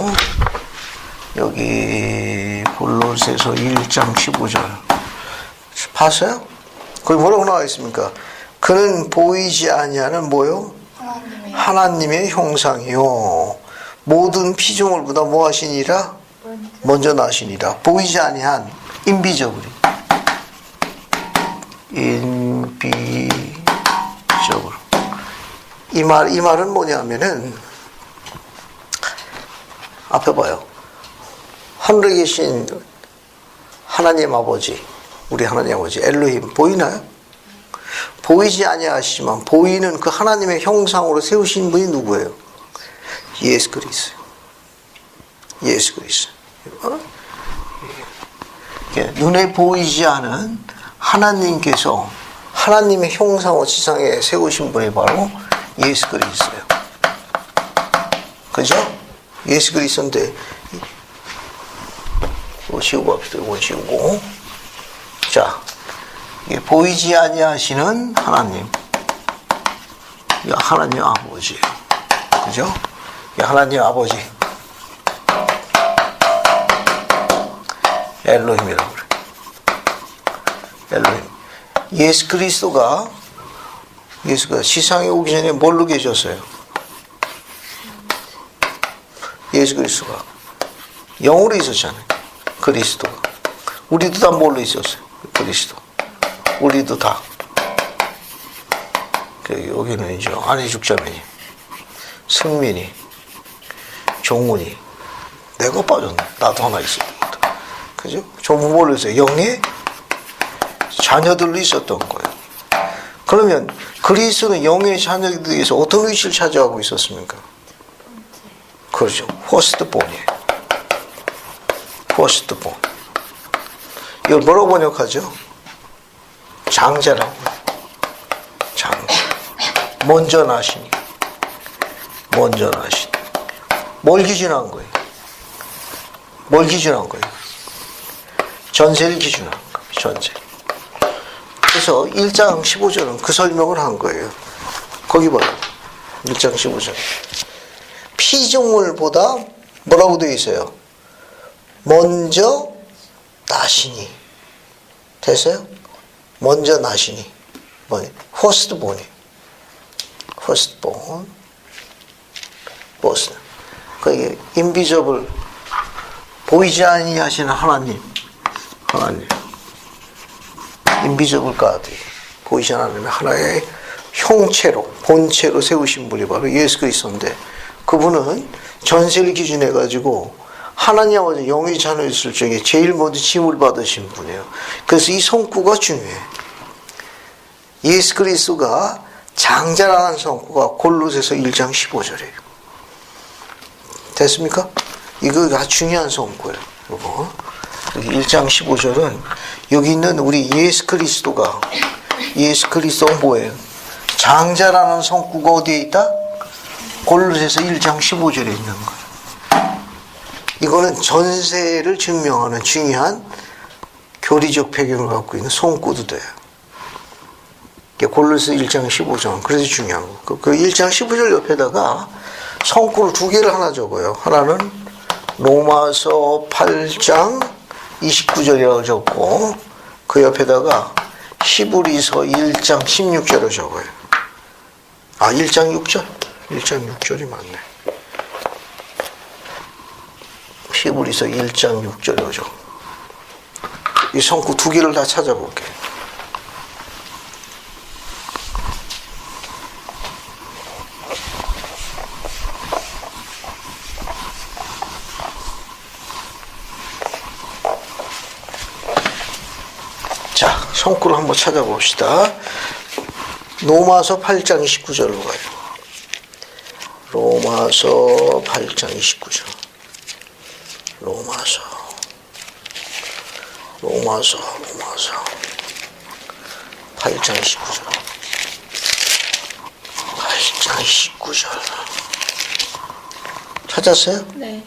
여기 골로새서 1장 15절 봤어요? 거기 뭐라고 나와 있습니까? 그는 보이지 아니하는 뭐요? 하나님의 형상이요 모든 피조물보다 뭐 하시니라? 먼저 나시니라. 보이지 아니한 인비저블이 이 말은 뭐냐면은 앞에 봐요. 하늘에 계신 하나님 아버지, 우리 하나님 아버지 엘로힘 보이나요? 보이지 아니하시지만 보이는 그 하나님의 형상으로 세우신 분이 누구예요? 예수 그리스도. 예수 그리스도. 눈에 보이지 않은 하나님께서 하나님의 형상으로 지상에 세우신 분이 바로 예수 그리스도예요. 그죠? 예수 그리스도인데 이거 지우고 합시다. 이거 지우고. 자, 보이지 아니하시는 하나님. 하나님 아버지예요. 그죠? 하나님 아버지. 엘로힘이라고 그래. 엘로힘. 예수 그리스도가 세상에 오기 전에 뭘로 계셨어요? 예수 그리스도가 영으로 있었잖아요. 그리스도가. 우리도 다 뭘로 있었어요? 그리스도. 우리도 다. 여기는 이제 아내 죽자매니, 승민이, 종훈이, 내가 빠졌네. 나도 하나 있어. 그죠? 전부 뭘로 있어요? 영의 자녀들로 있었던 거예요. 그러면 그리스도는 영의 자녀들에서 어떤 위치를 차지하고 있었습니까? 그렇죠. 퍼스트본이에요. 퍼스트본. 이걸 뭐라고 번역하죠? 장자라고. 장자. 먼저 나시니. 먼저 나시니. 뭘 기준한 거예요? 뭘 기준한 거예요? 전세를 기준한 거예요. 전세. 그래서 1장 15절은 그 설명을 한 거예요. 거기 봐요. 1장 15절. 피조물보다 뭐라고 되어 있어요? 먼저 나시니. 됐어요? 먼저 나시니. 뭐예요? 퍼스트본이. 퍼스트본. 퍼스트. 그게 인비저블. 보이지 아니하시는 하나님. 하나님. 인비저블 가드. 보이지 않는 하나의 형체로, 본체로 세우신 분이 바로 예수 그리스도인데, 그분은 전세를 기준해 가지고 하나님 아버지 영의 자녀였을 적에 제일 먼저 짐을 받으신 분이에요. 그래서 이 성구가 중요해. 예수 그리스도가 장자라는 성구가 골로새서 1장 15절이에요. 됐습니까? 이거 아주 중요한 성구예요. 이거 1장 15절은 여기 있는 우리 예수 그리스도가 뭐예요? 장자라는 성구가 어디에 있다? 골로새서 1장 15절에 있는 거예요. 이거는 전세를 증명하는 중요한 교리적 배경을 갖고 있는 성구도 돼요. 골로새서 1장 15절. 그래서 중요한 거. 그 1장 15절 옆에다가 성구를 두 개를 하나 적어요. 하나는 로마서 8장 29절이라고 적고, 그 옆에다가 히브리서 1장 16절을 적어요. 1장 6절? 1장 6절이 맞네. 히브리서 1장 6절이라고 적어. 이 성구 두 개를 다 찾아볼게요. 자, 성구를 한번 찾아봅시다. 로마서 8장 29절로 가요. 로마서 8장 29절. 로마서 8장 19절. 8장 19절. 찾았어요? 네.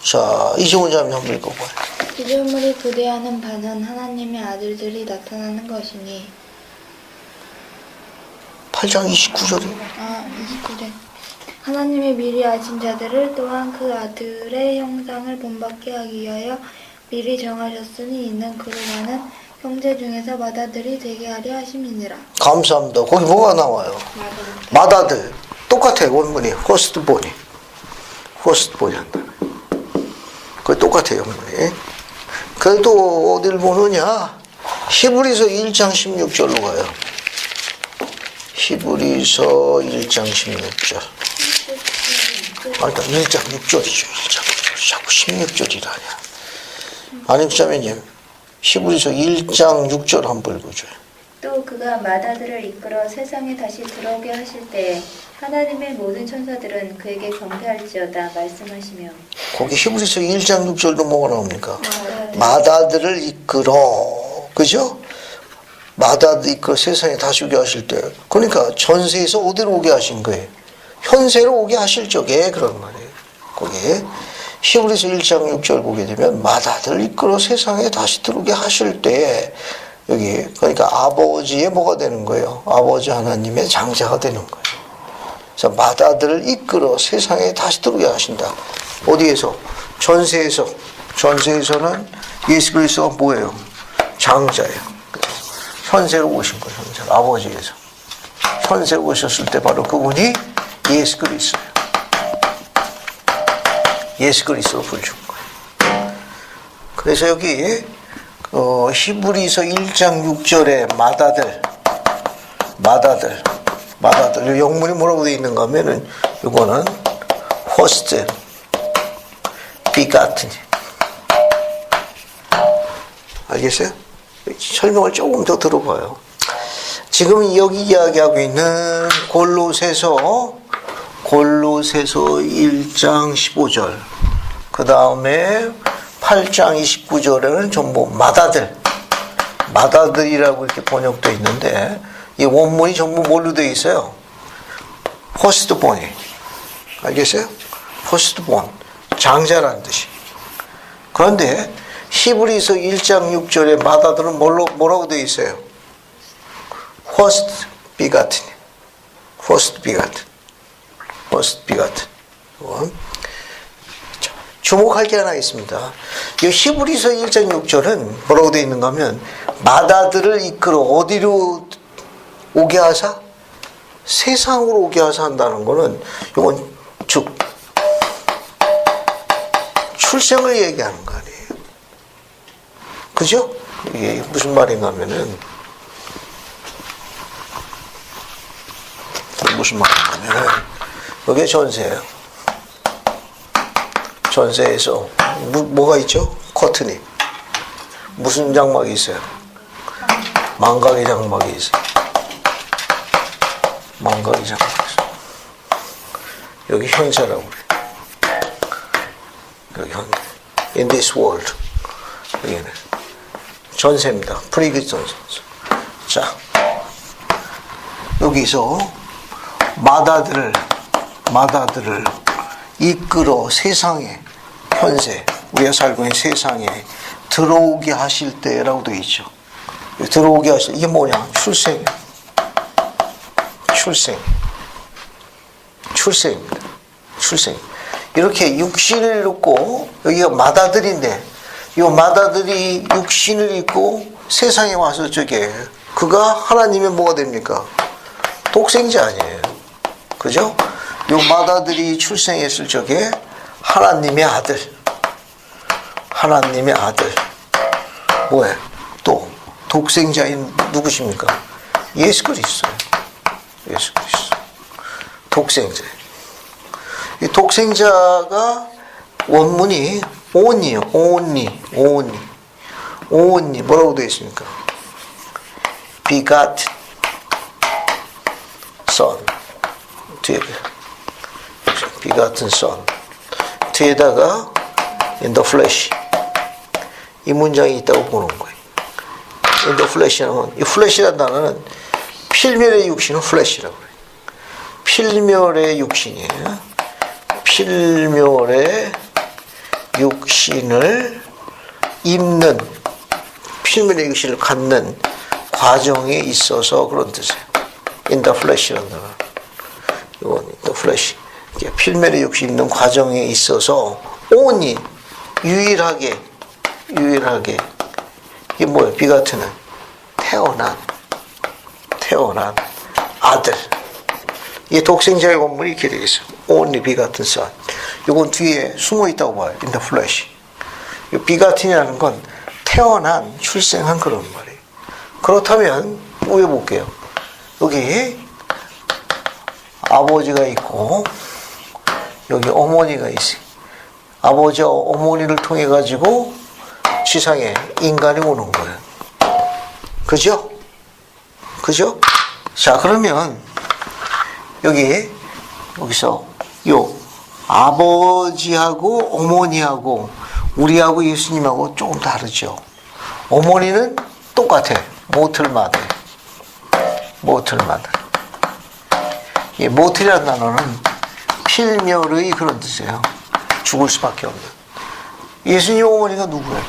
자, 이종훈 자매 한번 읽어봐요. 피조물이 부대하는 바는 하나님의 아들들이 나타나는 것이니. 8장 29절이. 29절. 하나님의 미리 아신 자들을 또한 그 아들의 형상을 본받게 하기 위하여 미리 정하셨으니 이는 그로 가는 형제 중에서 맏아들이 되게 하려 하심이니라. 감사합니다. 거기 뭐가 나와요? 맏아들. 똑같아요. 원문이. 퍼스트본이 한다. 그게 똑같아요. 원문이. 그래도 어딜 보느냐? 히브리서 1장 16절로 가요. 히브리서 1장 16절. 그러니까 1장 6절이죠. 1장 6절. 자꾸 16절이라냐. 아니, 그자매님, 히브리서 1장 6절 한번 읽어줘요. 또 그가 맏아들을 이끌어 세상에 다시 들어오게 하실 때 하나님의 모든 천사들은 그에게 경배할지어다 말씀하시며. 거기 히브리서 1장 6절도 뭐가 나옵니까? 맏아들을 이끌어. 그죠? 맏아들 이끌어 세상에 다시 오게 하실 때. 그러니까 전세에서 어디로 오게 하신 거예요? 현세로 오게 하실 적에 그런 말이에요. 거기에 히브리서 1장 6절 보게 되면 맏아들을 이끌어 세상에 다시 들어오게 하실 때, 여기 그러니까 아버지의 뭐가 되는 거예요? 아버지 하나님의 장자가 되는 거예요. 그래서 맏아들을 이끌어 세상에 다시 들어오게 하신다. 어디에서? 전세에서는 예수 그리스도가 뭐예요? 장자예요. 현세로 오신 거예요. 현세로. 아버지에서 현세로 오셨을 때 바로 그분이 예수 그리스도예요. 예수 그리스도로 부르신 거예요. 그래서 여기 히브리서 1장 6절에 맏아들 영문이 뭐라고 되어 있는가 하면은 이거는 호스트 비가튼. 알겠어요? 설명을 조금 더 들어봐요. 지금 여기 이야기하고 있는 골로새서 1장 15절, 그 다음에 8장 29절에는 전부 맏아들이라고 이렇게 번역되어 있는데, 이 원문이 전부 뭘로 되어 있어요? 퍼스트본이. 알겠어요? 퍼스트본, 장자라는 뜻이. 그런데 히브리서 1장 6절에 맏아들은 뭐라고 되어 있어요? 퍼스트 비가튼. 주목할 게 하나 있습니다. 이 히브리서 1장 6절은 뭐라고 되어 있는가 하면 맏아들을 이끌어 어디로 오게 하사? 세상으로 오게 하사 한다는 거는 이건 즉 출생을 얘기하는 거 아니에요. 그죠? 이게 무슨 말인가 하면은 무슨 말이냐면 여기 전세예요. 전세에서 뭐가 있죠? 커튼이. 무슨 장막이 있어요? 망각의 장막이 있어요. 망각의 장막이 있어요. 여기 현세라고 그래요. 여기 현세. In this world. 여기는 전세입니다. 프리그리스도 전세. 자, 여기서 마다들을 이끌어 세상에, 현세, 우리가 살고 있는 세상에 들어오게 하실 때라고 되어 있죠. 들어오게 하실 때, 이게 뭐냐? 출생입니다. 출생. 이렇게 육신을 입고, 여기가 마다들인데, 이 마다들이 육신을 입고 세상에 와서 그가 하나님의 뭐가 됩니까? 독생자 아니에요. 그죠? 요 마다들이 출생했을 적에 하나님의 아들. 뭐예요? 또 독생자인 누구십니까? 예수 그리스도. 독생자. 이 독생자가 원문이 only요. only. 뭐라고 되어 있습니까? begotten son. 뒤에 begotten son. 뒤에다가 in the flesh. 이 문장이 있다고 보는 거예요. in the flesh는, 이 flesh라는 단어는 필멸의 육신은 flesh라고 그래요. 필멸의 육신이에요. 필멸의 육신을 입는, 필멸의 육신을 갖는 과정에 있어서 그런 뜻이에요. in the flesh라는 단어. 이건 in the flesh. 필멸의 육신 입는 과정에 있어서 only, 유일하게 이게 뭐예요? 비가트는 태어난 아들. 이 독생자의 원문이 이렇게 되어 있어요. only begotten son. 이건 뒤에 숨어 있다고 봐요. in the flesh. 이 begatten이라는 건 태어난, 출생한 그런 말이에요. 그렇다면 위에 볼게요. 여기 아버지가 있고 여기 어머니가 있어요. 아버지와 어머니를 통해 가지고 지상에 인간이 오는 거예요. 그죠? 자, 그러면 여기서 요 아버지하고 어머니하고 우리하고 예수님하고 조금 다르죠. 어머니는 똑같아. 모틀마들. 이 모틀이라는 단어는 필멸의 그런 뜻이에요. 죽을 수밖에 없는. 예수님 어머니가 누구예요?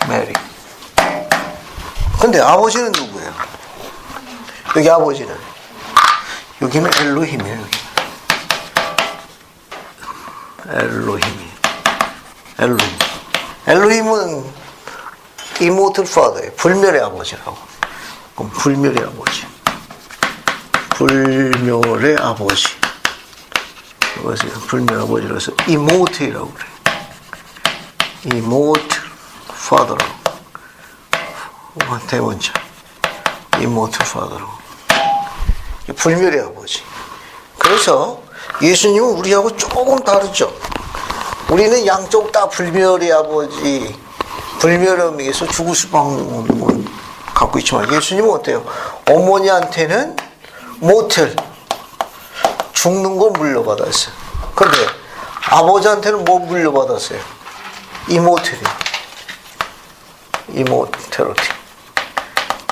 메리. 근데 아버지는 누구예요? 여기 아버지는, 여기는 엘로힘이에요. 엘로힘은 immortal father예요. 불멸의 아버지라고. 그럼 불멸의 아버지. 이것을 불멸의 아버지라서 immortal이라고 그래요. immortal father라고. 대문자. immortal father라고. 불멸의 아버지. 그래서 예수님은 우리하고 조금 다르죠. 우리는 양쪽 다 불멸의 아버지, 불멸함에서 죽을 수밖에 없는 걸 갖고 있지만 예수님은 어때요? 어머니한테는 모텔, 죽는 걸 물려받았어요. 그런데 아버지한테는 뭐 물려받았어요? 이모텔러티.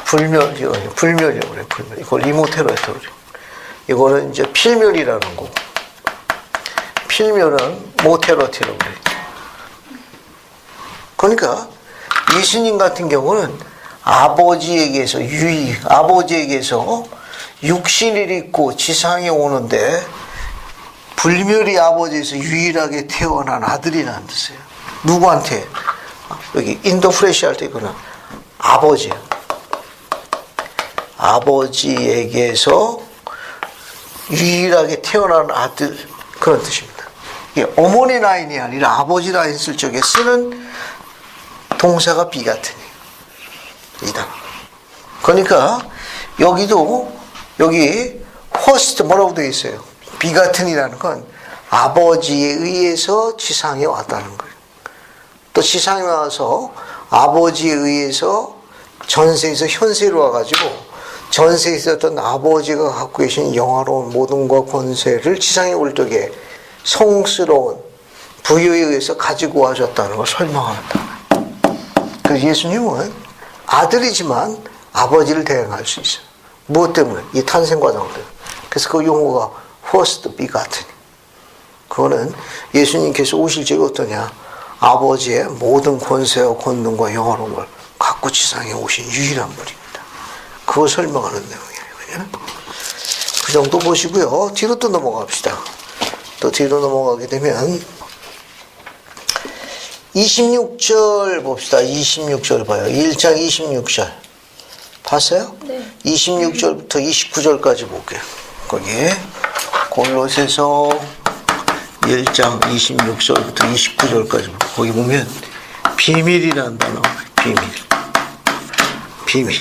불멸이라고 그래요. 이걸 이모텔러티. 이거는 이제 필멸이라는 거고. 필멸은 모텔러티라고 그래요. 그러니까 예수님 같은 경우는 아버지에게서 육신을 입고 지상에 오는데 불멸의 아버지에서 유일하게 태어난 아들이라는 뜻이에요. 누구한테? 여기 인더프레시 할 때 이거는 아버지예요. 아버지에게서 유일하게 태어난 아들, 그런 뜻입니다. 이게 어머니 라인이 아니라 아버지 라인 쓸 적에 쓰는 동사가 비같으니 이 단어. 그러니까 여기도 여기 first 뭐라고 되어 있어요? 비가튼이라는 건 아버지에 의해서 지상에 왔다는 거예요. 또 지상에 와서 아버지에 의해서 전세에서 현세로 와가지고 전세에 있었던 아버지가 갖고 계신 영화로운 모든과 권세를 지상에 올 적에 성스러운 부여에 의해서 가지고 와줬다는 걸 설명한다. 그래서 예수님은 아들이지만 아버지를 대행할 수 있어요. 무엇 때문에? 이 탄생 과정 때문에. 그래서 그 용어가 first begotten. 그거는 예수님께서 오실 적이 어떠냐? 아버지의 모든 권세와 권능과 영화로운 걸 갖고 지상에 오신 유일한 분입니다. 그걸 설명하는 내용이에요. 그 정도 보시고요. 뒤로 또 넘어갑시다. 또 뒤로 넘어가게 되면 26절 봅시다. 26절 봐요. 1장 26절. 봤어요? 네. 26절부터 29절까지 볼게요. 거기에 골로새서 1장 26절부터 29절까지 거기 보면 비밀이라는 단어 비밀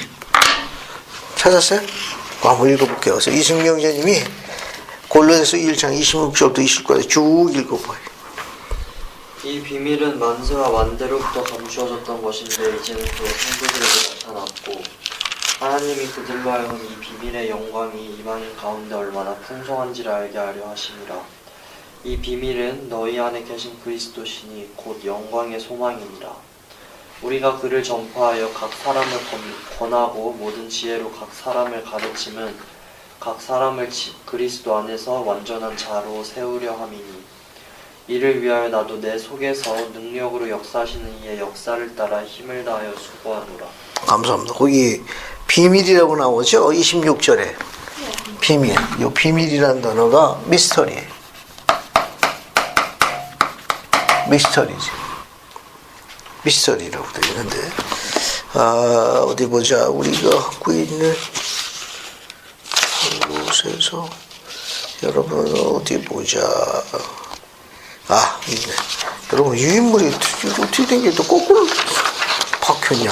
찾았어요? 한번 읽어볼게요. 그래서 이승명 선생님이 골로새서 1장 26절부터 29절까지 쭉 읽어봐요. 이 비밀은 만세와 만대로부터 감추어졌던 것인데 이제는 그 성도들에게 나타났고 하나님이 그들로 하여금 이 비밀의 영광이 이방인 가운데 얼마나 풍성한지를 알게 하려 하심이라. 이 비밀은 너희 안에 계신 그리스도시니 곧 영광의 소망이니라. 우리가 그를 전파하여 각 사람을 권하고 모든 지혜로 각 사람을 가르침은 각 사람을 그리스도 안에서 완전한 자로 세우려 함이니 이를 위하여 나도 내 속에서 능력으로 역사하시는 이의 역사를 따라 힘을 다하여 수고하노라. 감사합니다. 거기 비밀이라고 나오죠? 26절에 비밀. 이 비밀이라는 단어가 미스터리예요. 미스터리지. 미스터리라고 되어 있는데 어디 보자. 우리가 갖고 있는 곳에서 여러분 어디 보자. 있네. 여러분 유인물이 어떻게 된 게 또 거꾸로 박혔냐.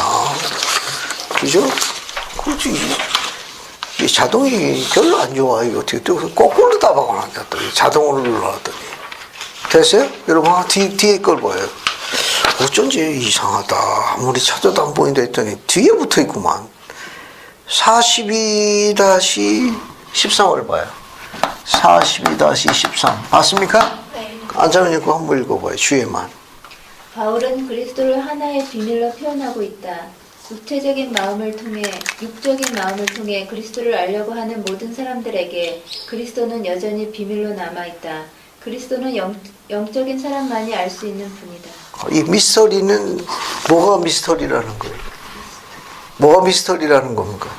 그죠? 그렇지. 이 자동이 별로 안 좋아. 이거 어떻게 또 거꾸로 다 박아놨냐. 또 자동으로 눌러놨더니. 됐어요? 여러분 뒤에 걸 봐요. 어쩐지 이상하다. 아무리 찾아도 안 보인다 했더니 뒤에 붙어 있구만. 42-13을 봐요. 42-13 봤습니까? 네. 안자면 읽고 한번 읽어봐요. 주에만. 바울은 그리스도를 하나의 비밀로 표현하고 있다. 육적인 마음을 통해 그리스도를 알려고 하는 모든 사람들에게 그리스도는 여전히 비밀로 남아있다. 그리스도는 영적인 사람만이 알 수 있는 분이다. 이 미스터리는 뭐가 미스터리라는 거예요? 뭐가 미스터리라는 겁니까?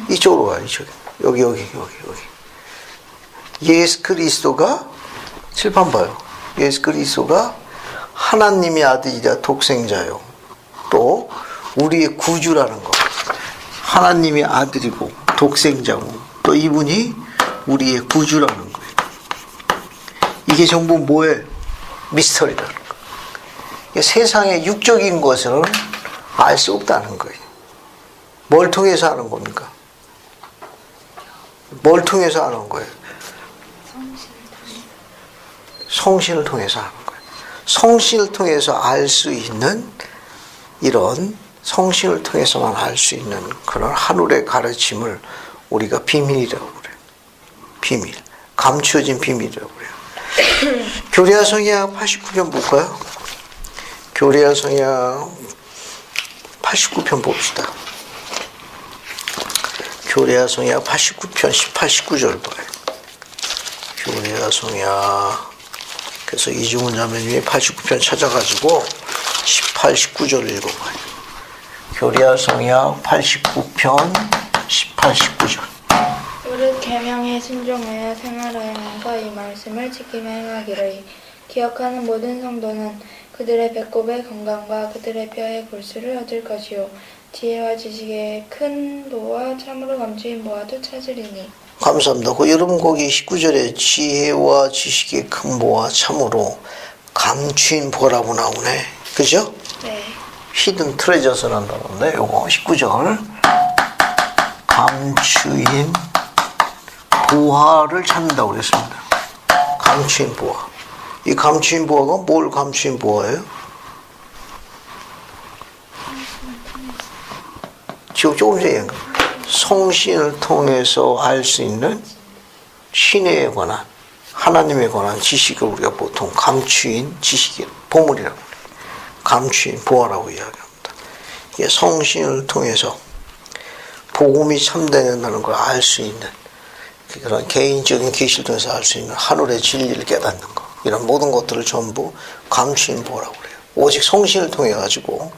이쪽으로 와요. 이쪽. 여기. 예수 그리스도가 칠판 봐요. 예수 그리스도가 하나님의 아들이자 독생자요. 또 우리의 구주라는 거. 하나님의 아들이고 독생자고 또 이분이 우리의 구주라는 거예요. 이게 전부 뭐예요? 미스터리라는 거. 세상의 육적인 것은 알 수 없다는 거예요. 뭘 통해서 아는 겁니까? 뭘 통해서 아는 거예요? 성신을 통해서 아는 거예요. 성신을 통해서 알 수 있는 이런 성신을 통해서만 알 수 있는 그런 하늘의 가르침을 우리가 비밀이라고 그래요. 비밀. 감추어진 비밀이라고 그래요. 교리야 성약 89편 볼까요? 교리야 성약 89편 봅시다. 교리야 성약 89편 18, 19절 봐요. 교리야 성약 그래서 이중훈 자매님이 89편 찾아가지고 18, 19절 읽어봐요. 교리야 성약 89편 18, 19절. 오직 계명에 순종하여 생활하여서 이 말씀을 지키며 행하기를 기억하는 모든 성도는 그들의 배꼽의 건강과 그들의 뼈의 골수를 얻을 것이요 지혜와 지식의 큰 보와 참으로 감추인 보화도 찾으리니. 감사합니다. 여러분 거기 19절에 지혜와 지식의 큰 보와 참으로 감추인 보라고 나오네. 그죠? 네. 히든 트레저스란 단어인데 요거 19절 감추인 보화를 찾는다고 그랬습니다. 감추인 보화. 이 감추인 보화가 뭘 감추인 보화예요? 지금 조금 전에 얘기한 거. 성신을 통해서 알 수 있는 신에 관한, 하나님에 관한 지식을 우리가 보통 감추인 지식이 보물이라고 해요. 감추인 보화라고 이야기합니다. 이게 성신을 통해서 복음이 참되는다는 걸 알 수 있는, 그런 개인적인 계시를 통해서 알 수 있는 하늘의 진리를 깨닫는 것, 이런 모든 것들을 전부 감추인 보라고 그래요. 오직 성신을 통해 가지고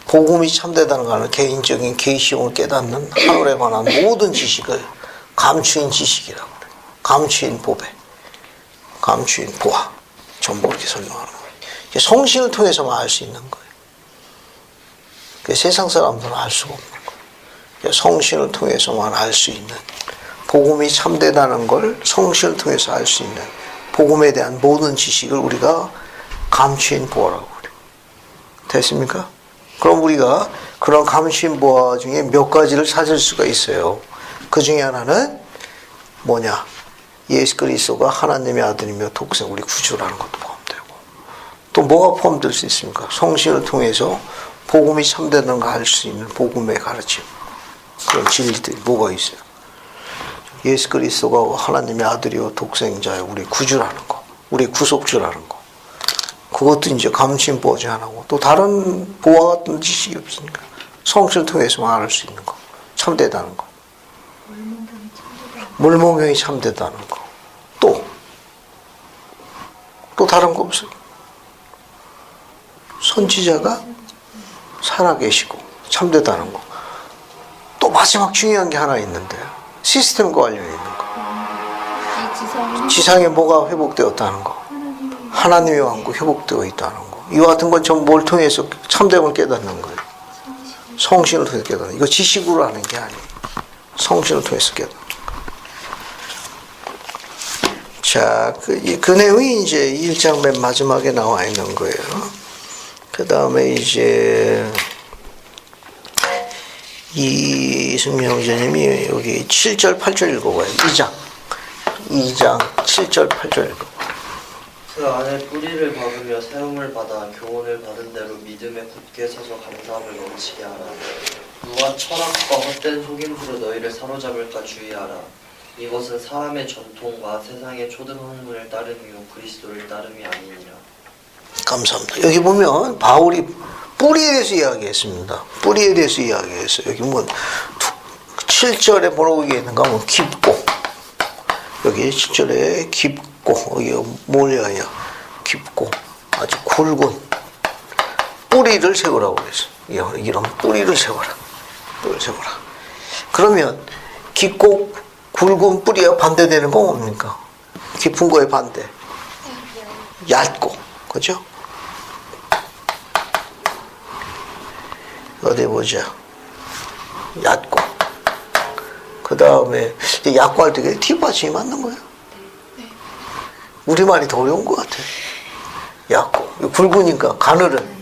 복음이 참되다는 것을 개인적인 계시용을 깨닫는 하늘에 관한 모든 지식을 감추인 지식이라고 그래요. 감추인 보배, 감추인 보화, 전부 그렇게 설명하는 거예요. 성신을 통해서만 알 수 있는 거예요. 세상 사람들은 알 수가 없는 거예요. 성신을 통해서만 알 수 있는, 복음이 참되다는 걸 성신을 통해서 알 수 있는 복음에 대한 모든 지식을 우리가 감추인 보화라고 그래요. 됐습니까? 그럼 우리가 그런 감추인 보화 중에 몇 가지를 찾을 수가 있어요. 그 중에 하나는 뭐냐? 예수 그리스도가 하나님의 아들이며 독생 우리 구주라는 것도 포함되고, 또 뭐가 포함될 수 있습니까? 성신을 통해서 복음이 참되는 걸 알 수 있는 복음의 가르침, 그런 진리들이 뭐가 있어요? 예수 그리스도가 하나님의 아들이요 독생자요 우리 구주라는 거, 우리 구속주라는 거, 그것도 이제 감추인 보화 중 하나고, 또 다른 보화 같은 지식이 없으니까 성신을 통해서만 알 수 있는 거, 참되다는 거, 물몽경이 참되다는 거, 또 다른 거 없어요. 선지자가 살아계시고 참되다는 거. 또 마지막 중요한 게 하나 있는데, 시스템과 관련이 있는 거. 지상에 뭐가 회복되었다는 거, 하나님의 왕국 회복되어 있다는 거. 이와 같은 건 전부 뭘 통해서 참됨을 깨닫는 거예요. 성신을 통해서 깨닫는 거. 이거 지식으로 하는 게 아니에요. 성신을 통해서 깨닫는 거. 자, 그 내용이 이제 1장 맨 마지막에 나와 있는 거예요. 그 다음에 이제 이승민 형제님이 여기 7절, 8절 읽어봐요. 2장 7절, 8절 읽어봐요. 그 안에 뿌리를 박으며 세움을 받아 교훈을 받은 대로 믿음에 굳게 서서 감사함을 넘치게 하라. 누가 철학과 헛된 속임수로 너희를 사로잡을까 주의하라. 이것은 사람의 전통과 세상의 초등학문을 따름이요 그리스도를 따름이 아니니라. 감사합니다. 여기 보면 바울이 뿌리에 대해서 이야기했습니다. 뿌리에 대해서 이야기했어요. 여기 뭐 7절에 뭐라고 얘기했는가 하면 깊고, 여기 7절에 깊고, 여기 뭘 이야기하냐, 깊고 아주 굵은 뿌리를 세우라고 그랬어요. 이런 뿌리를 세워라. 뿌리를 세워라. 그러면 깊고 굵은 뿌리와 반대되는 건 뭡니까? 깊은 거에 반대. 얇고. 그죠? 어디 보자. 얕고. 그 다음에 얕고 할 때 뒷받침이 맞는 거예요. 우리말이 더 어려운 것 같아요. 얕고. 굵으니까 가늘은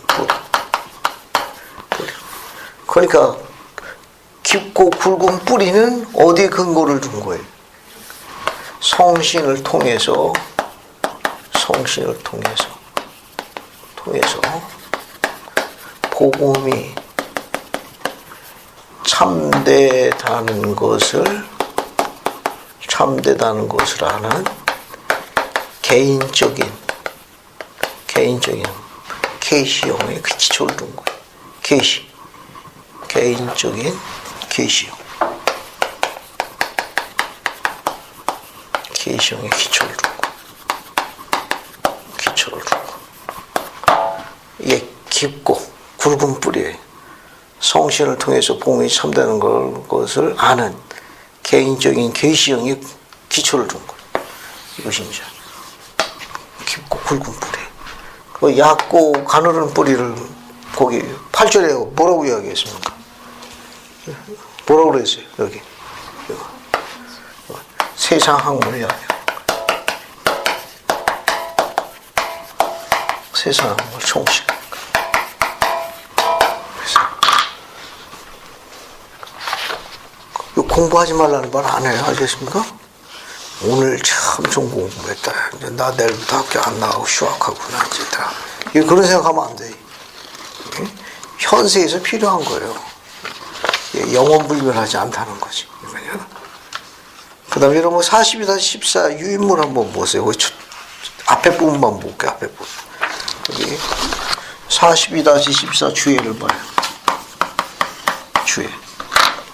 뿌리. 그러니까 깊고 굵은 뿌리는 어디에 근거를 둔 거예요? 성신을 통해서 복음이 참되다는 것을 아는 개인적인 계시형의 그 기초를 둔 거예요. 개인적인 계시형. 계시형의 기초를 두고. 이게 깊고 굵은 뿌리에 성신을 통해서 복음이 참되는 것을 아는 개인적인 계시형의 기초를 둔 거예요. 이것이 이제 깊고 굵은 뿌리. 그 얕고 가늘은 뿌리를 거기 8절에 뭐라고 이야기했습니까? 뭐라고 그랬어요? 여기 세상 학문이야. 세상 학문 총식. 공부하지 말라는 말 안 해요. 알겠습니까? 오늘 참 좋은 공부했다. 이제 나 내일부터 학교 안 나가고 휴학하구나. 이제 그런 생각하면 안 돼. 현세에서 필요한 거예요. 영원불변하지 않다는 거지. 그 다음에 이런 뭐 42-14 유인물 한번 보세요. 앞에 부분만 볼게요. 앞에 부분. 여기 42-14 주예를 봐요. 주예.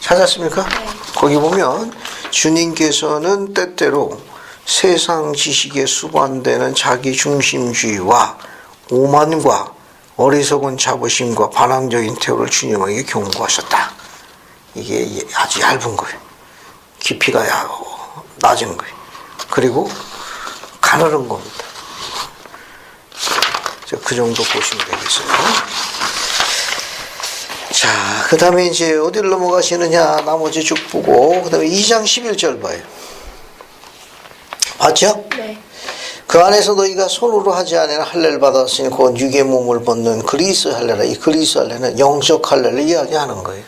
찾았습니까? 네. 거기 보면 주님께서는 때때로 세상 지식에 수반되는 자기중심주의와 오만과 어리석은 자부심과 반항적인 태도를 주님에게 경고하셨다. 이게 아주 얇은 거예요. 깊이가 낮은 거예요. 그리고 가느른 겁니다. 그 정도 보시면 되겠어요. 자, 그 다음에 이제 어디를 넘어가시느냐, 나머지 쭉 보고, 그 다음에 2장 11절 봐요. 봤죠? 네. 그 안에서 너희가 손으로 하지 않은 할례를 받았으니 곧 육의 몸을 벗는 그리스 할례라. 이 그리스 할례는 영적 할례를 이야기하는 거예요.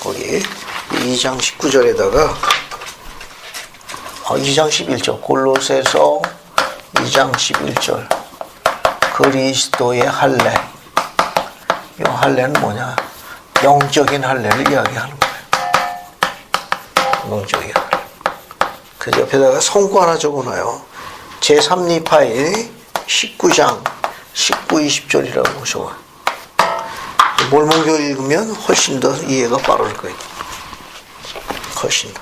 거기 2장 19절에다가 2장 11절 골로새서 2장 11절 그리스도의 할례. 이 할례는 뭐냐? 영적인 할례를 이야기하는 거예요. 영적인 할례. 그 옆에다가 성구 하나 적어놔요. 제3리파일 19장 19, 20절이라고 적어요. 몰몬교 읽으면 훨씬 더 이해가 빠를 거예요. 훨씬 더.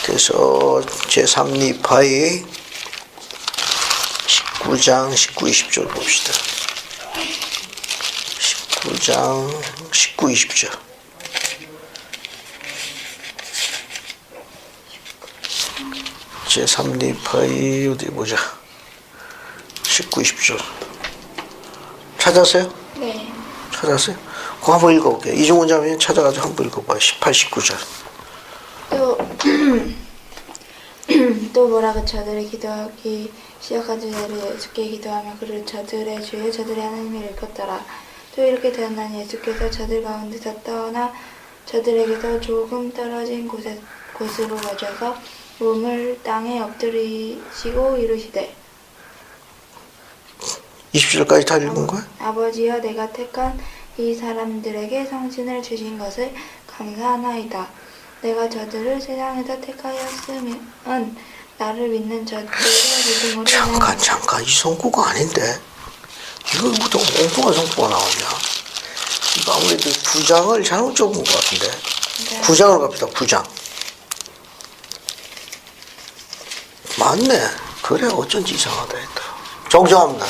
그래서 제3리파일 19장 19, 20절 봅시다. 19장 19, 20절. 제3리파이 어디 보자. 19, 20절. 찾았어요? 네. 찾았어요? 그거 한번 읽어볼게요. 이종원 자매님 찾아가지고 한번 읽어봐요. 18, 19절. 또 뭐라고 저들이 기도하기 시작한 자들이 예수께 기도하며 그를 저들의 주여 저들의 하나님을 일컫더라. 또 이렇게 되었나니 예수께서 저들 가운데서 떠나 저들에게서 조금 떨어진 곳으로 가셔서 몸을 땅에 엎드리시고 이르시되 20절까지 다 읽은 거야? 아버지여 내가 택한 이 사람들에게 성신을 주신 것을 감사하나이다. 내가 저들을 세상에서 택하였으면 나를 믿는 저들의 믿음으로 잠깐 이 성구가 아닌데 이걸 보통 엉뚱한 성구가 나오냐? 이거 아무래도 9장을 잘못 적은 것 같은데. 네. 9장을 갑시다. 9장. 맞네. 그래 어쩐지 이상하다 했다. 정정합니다.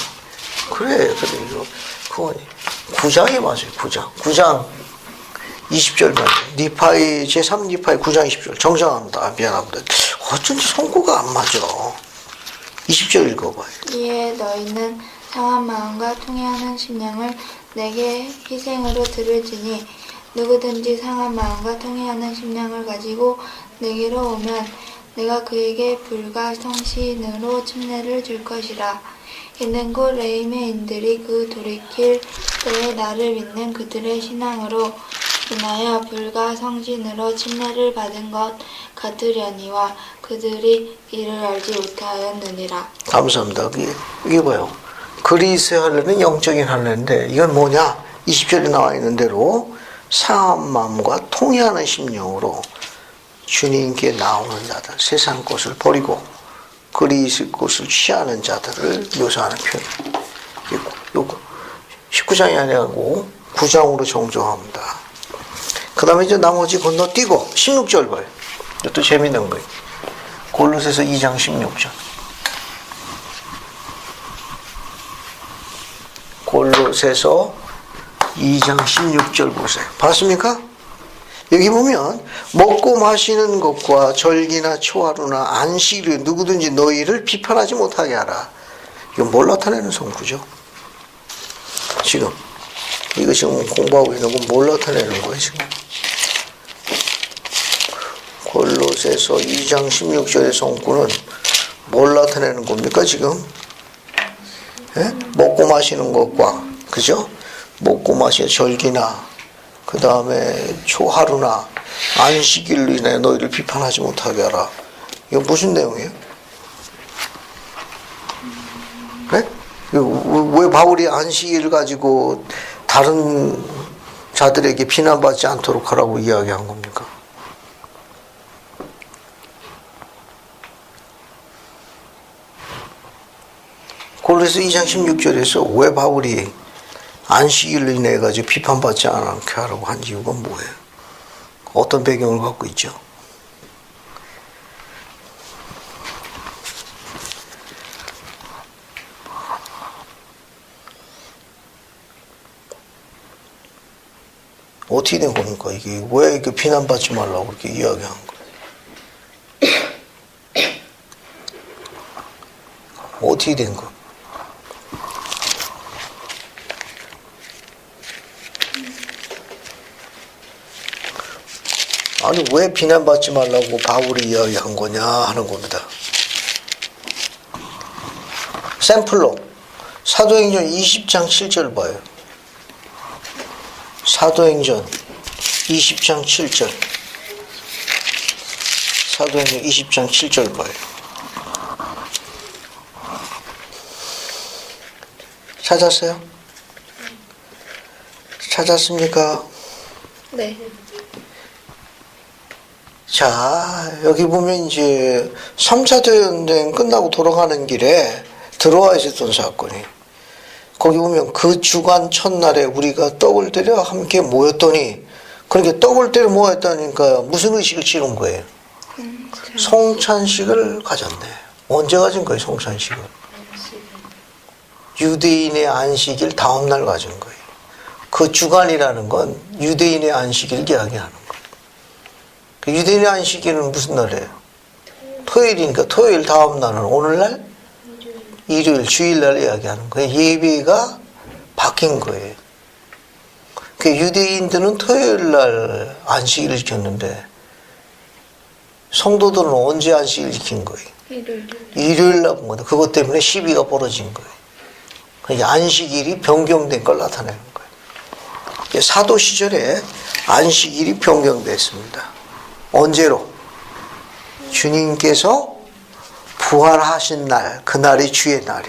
그래 이거 그거니 9장이 맞아요. 9장 20절 맞아요. 니파이 제3 니파이 9장 20절 정정합니다. 미안합니다. 어쩐지 성구가 안 맞아. 20절 읽어봐요. 이에 너희는 상한 마음과 통해하는 심령을 내게 희생으로 들을지니 누구든지 상한 마음과 통해하는 심령을 가지고 내게로 오면 내가 그에게 불과 성신으로 침례를 줄 것이라. 이는 곧 레이메인들이 그 돌이킬 때에 나를 믿는 그들의 신앙으로 인하여 불과 성신으로 침례를 받은 것 같으려니와 그들이 이를 알지 못하였느니라. 감사합니다. 이게 뭐예요? 그리스의 할례는 영적인 할례인데 이건 뭐냐? 20절에 나와 있는 대로 상한 마음과 통해하는 심령으로 주님께 나오는 자들, 세상 것을 버리고 그리스 것을 취하는 자들을 묘사하는 표현. 요거 19장이 아니고 9장으로 정정합니다. 그 다음에 이제 나머지 건너뛰고 16절 봐요. 이것도 재밌는 거예요. 골로새서 2장 16절. 골로새서 2장 16절 보세요. 봤습니까? 여기 보면 먹고 마시는 것과 절기나 초하루나 안식일 누구든지 너희를 비판하지 못하게 하라. 이건 뭘 나타내는 성구죠? 지금 이거 지금 공부하고 있는 건 뭘 나타내는 거예요 지금? 골로새서 2장 16절의 성구는 뭘 나타내는 겁니까 지금? 예? 먹고 마시는 것과 그죠? 먹고 마시는 절기나 그 다음에 초하루나 안식일로 인해 너희를 비판하지 못하게 하라. 이거 무슨 내용이에요? 네? 왜 바울이 안식일을 가지고 다른 자들에게 비난받지 않도록 하라고 이야기한 겁니까? 골로새 2장 16절에서 왜 바울이 안식일로 인해 가지고 비판받지 않게 하라고 한 이유가 뭐예요? 어떤 배경을 갖고 있죠? 어떻게 된 겁니까? 이게 왜 이렇게 비난받지 말라고 그렇게 이야기한 거예요? 어떻게 된 거예요? 아니 왜 비난받지 말라고 바울이 이야기한 거냐 하는 겁니다. 샘플로 사도행전 20장 7절 봐요. 사도행전 20장 7절. 사도행전 20장 7절 봐요. 찾았어요? 찾았습니까? 네. 자, 여기 보면 이제 3차 대전쟁 끝나고 돌아가는 길에 들어와 있었던 사건이. 거기 보면 그 주간 첫날에 우리가 떡을 때려 함께 모였더니, 그렇게 떡을 때려 모였다니까 무슨 의식을 치른 거예요? 성찬식을 가졌네. 언제 가진 거예요, 성찬식을? 유대인의 안식일 다음날 가진 거예요. 그 주간이라는 건 유대인의 안식일을 이야기하는 거예요. 그 유대인의 안식일은 무슨 날이에요? 토요일이니까 토요일 다음 날은 오늘날? 일요일, 주일날 이야기하는 거예요. 예배가 바뀐 거예요. 그 유대인들은 토요일날 안식일을 지켰는데 성도들은 언제 안식일을 지킨 거예요? 일요일날 본 거다. 그것 때문에 시비가 벌어진 거예요. 그러니까 안식일이 변경된 걸 나타내는 거예요. 사도 시절에 안식일이 변경됐습니다. 언제로? 주님께서 부활하신 날, 그날이 주의 날이.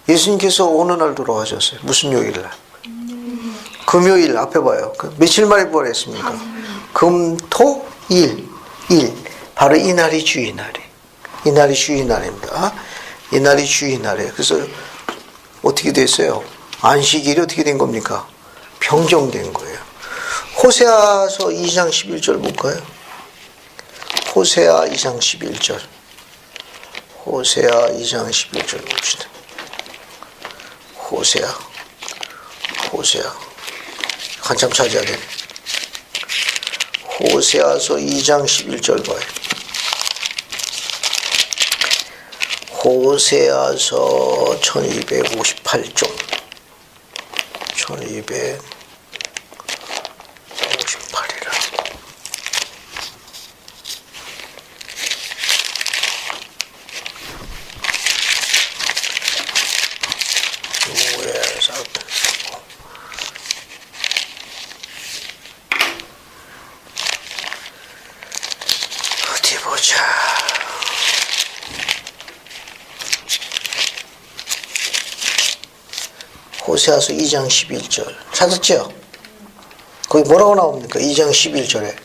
예수님께서 어느 날 돌아가셨어요? 무슨 요일날? 금요일. 앞에 봐요. 며칠 만에 부활했습니까? 금, 토, 일. 바로 이 날이 주의 날이. 이 날이 주의 날입니다. 이 날이 주의 날이에요. 그래서 어떻게 됐어요? 안식일이 어떻게 된 겁니까? 변경된 거예요. 호세아서 2장 11절 볼까요? 호세아 2장 11절. 호세아 2장 11절 봅시다. 호세아. 한참 찾아야 돼. 호세아서 2장 11절 봐요. 호세아서 1258쪽. 1258이라. 어디 보자. 호세아서 2장 11절 찾았죠? 거기 뭐라고 나옵니까? 2장 11절에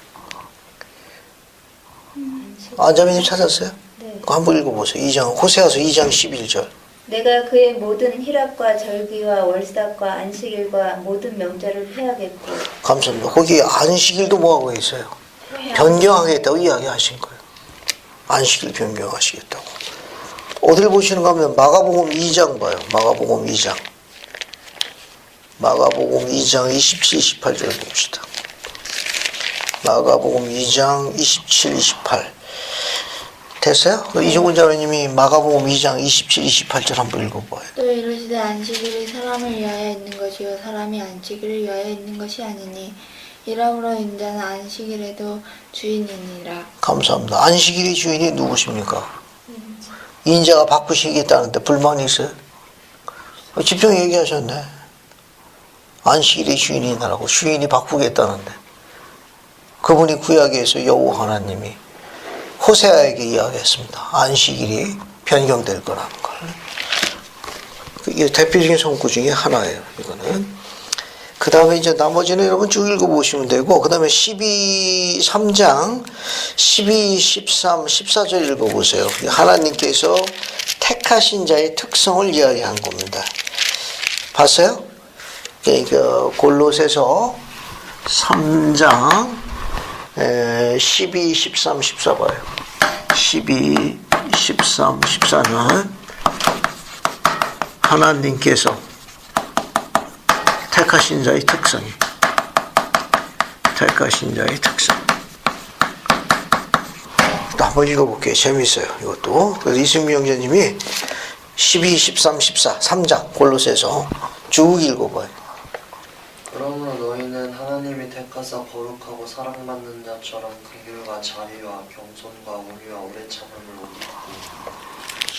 안자매님 찾았어요? 네. 그거 한번 읽어보세요. 호세아서 2장 11절. 내가 그의 모든 희락과 절기와 월삭과 안식일과 모든 명절을 폐하겠고. 감사합니다. 거기 안식일도 뭐하고 있어요? 변경하겠다고 이야기하신 거예요. 안식일 변경하시겠다고. 어딜 보시는가 하면 마가복음 2장 봐요. 마가복음 2장 27, 28절 봅시다. 마가복음 2장 27, 28 됐어요? 이종훈 자매님이 마가복음 2장 27, 28절 한번 읽어봐요. 또 이르시되 안식일이 사람을 위하여 있는 것이요 사람이 안식일을 위하여 있는 것이 아니니 이러므로 인자는 안식일에도 주인이니라. 감사합니다. 안식일의 주인이 누구십니까? 인자가 바꾸시겠다는데 불만이 있어요? 집중 얘기하셨네. 안식일의 주인이 나라고 주인이 바꾸겠다는데 그분이 구약에서 여호와 하나님이 호세아에게 이야기했습니다. 안식일이 변경될 거라는 걸. 이게 대표적인 선구 중에 하나예요. 이거는. 그 다음에 이제 나머지는 여러분 쭉 읽어보시면 되고, 그 다음에 3장 12, 13, 14절 읽어보세요. 하나님께서 택하신 자의 특성을 이야기한 겁니다. 봤어요? 그러니까 골로새서 3장 12, 13, 14 봐요. 12, 13, 14는 하나님께서 택하신 자의 특성. 또 한번 읽어볼게요. 재밌어요. 이것도. 그래서 이승미 형제님이 12, 13, 14, 3장 골로새서 쭉 읽어봐요. 그러므로 너희는 하나님이 택하사 거룩하고 사랑받는 자처럼 긍휼과 자비와 겸손과 온유와 오래 참음을 옷 입고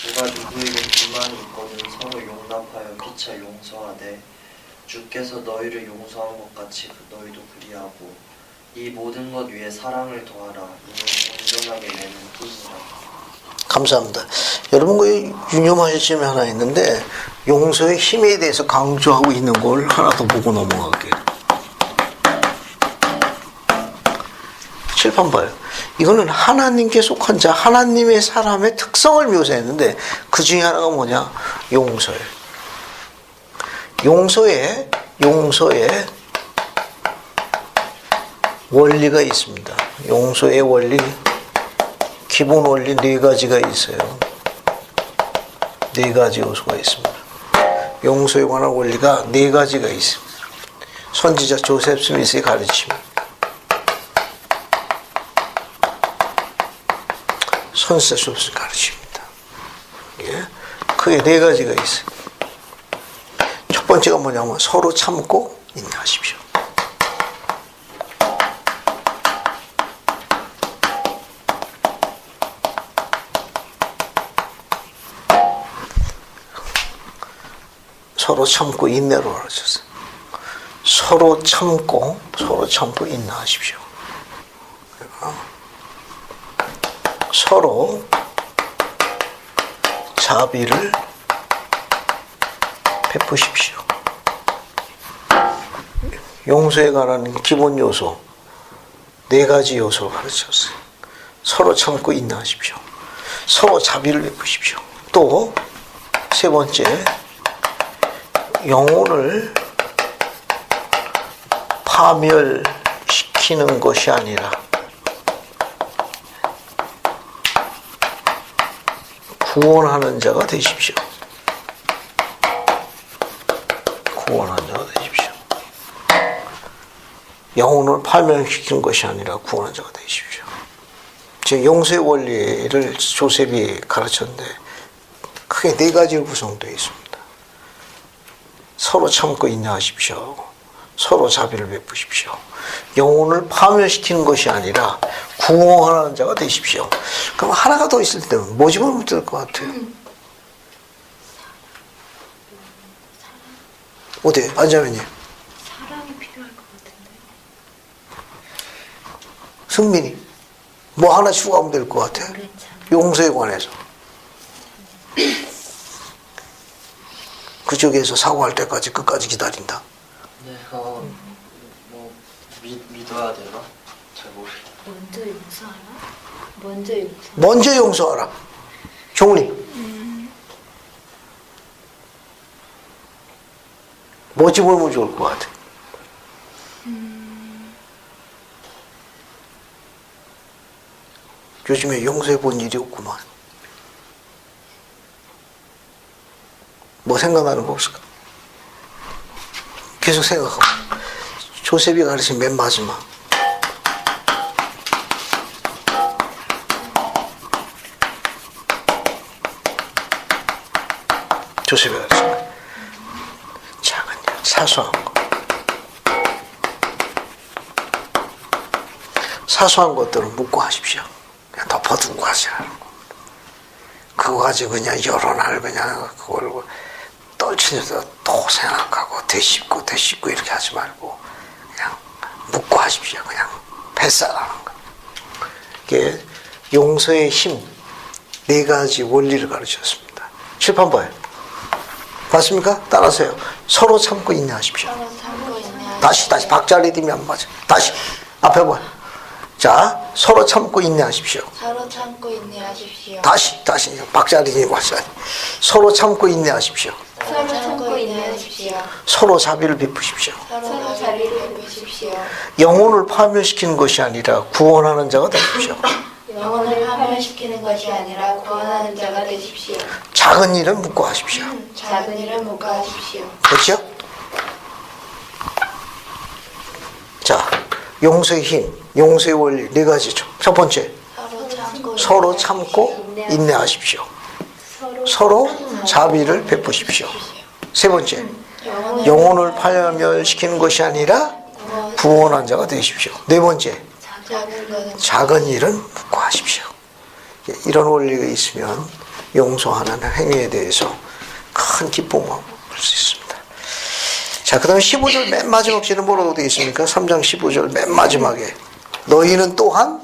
누가 누구에게 불만이 있거든 서로 용납하여 피차 용서하되 주께서 너희를 용서한 것 같이 너희도 그리하고 이 모든 것 위에 사랑을 더하라. 이는 온전하게 내는 뜻이라. 감사합니다. 여러분 그 유념하실 점이 하나 있는데 용서의 힘에 대해서 강조하고 있는 걸 하나 더 보고 넘어갈게요. 칠판 봐요. 이거는 하나님께 속한 자, 하나님의 사람의 특성을 묘사했는데 그 중에 하나가 뭐냐? 용서예요. 용서에 원리가 있습니다. 용서의 원리, 기본 원리 4가지가 있어요. 4가지 요소가 있습니다. 용서에 관한 원리가 4가지가 있습니다. 선지자 조셉 스미스의 가르침, 선지자 조셉의 가르침입니다. 예? 크게 4가지가 있어요. 첫 번째가 뭐냐면 서로 참고 인내하십시오. 서로 참고 인내로 가르쳤어요. 서로 참고 인내하십시오. 서로 자비를 베푸십시오. 용서에 관한 기본 요소 4가지 요소를 가르쳤어요. 서로 참고 인내하십시오. 서로 자비를 베푸십시오. 또 세 번째, 영혼을 파멸시키는 것이 아니라 구원하는 자가 되십시오. 구원하는 자가 되십시오. 영혼을 파멸시키는 것이 아니라 구원하는 자가 되십시오. 제 용서의 원리를 조셉이 가르쳤는데 크게 4가지로 구성되어 있습니다. 서로 참고 인내하십시오. 서로 자비를 베푸십시오. 영혼을 파멸시키는 것이 아니라 구원하는 자가 되십시오. 그럼 하나가 더 있을 때는 뭐 집어넣으면 될 것 같아요? 어때요? 안자매님? 사랑이 필요할 것 같은데. 승민이? 뭐 하나 추가하면 될 것 같아요? 용서에 관해서. 그쪽에서 사고할 때까지 끝까지 기다린다. 네, 뭐 믿어야 되나? 잘 모르겠어요. 먼저 용서하라. 종리. 뭐 집어넣으면 좋을 것 같아? 요즘에 용서해 본 일이 없구만. 뭐 생각나는 거 없을까? 계속 생각하고. 조셉이 가르친 맨 마지막. 조셉이 가르친 거. 작은 일, 사소한 거. 사소한 것들은 묻고 하십시오. 그냥 덮어두고 하시라는 거. 그거 가지고 그냥 여러 날 그냥 그걸 떨치면서 또 생각하고 되씹고 이렇게 하지 말고 그냥 묻고 하십시오. 그냥 뱃사라는 거예요. 이게 용서의 힘, 네 가지 원리를 가르쳤습니다. 칠판 봐요. 맞습니까? 따라하세요. 서로 참고 인내하십시오. 서로 참고 있네. 다시 박자 리듬이 안 맞아. 다시 앞에 봐요. 자, 서로 참고 인내하십시오. 서로 참고 인내하십시오. 다시 박자 리듬이 맞아. 서로 참고 인내하십시오. 서로 참고 인내하십시오. 서로 자비를 베푸십시오. 서로 자비를 베푸십시오. 영혼을 파멸시키는 것이 아니라 구원하는 자가 되십시오. 영혼을 파멸시키는 것이 아니라 구원하는 자가 되십시오. 작은 일은 묻고 하십시오. 작은 일은 묵과하십시오. 그렇죠? 자, 용서의 힘, 용서의 원리 네 가지죠. 첫 번째, 서로 참고 인내하십시오. 서로 자비를 베푸십시오. 세 번째, 영혼을 파멸시키는 것이 아니라 구원한 자가 되십시오. 네 번째, 작은 일은 묵고 하십시오. 이런 원리가 있으면 용서하는 행위에 대해서 큰 기쁨을 볼 수 있습니다. 자, 그 다음에 15절 맨 마지막 절은 뭐라고 되어 있습니까? 3장 15절 맨 마지막에 너희는 또한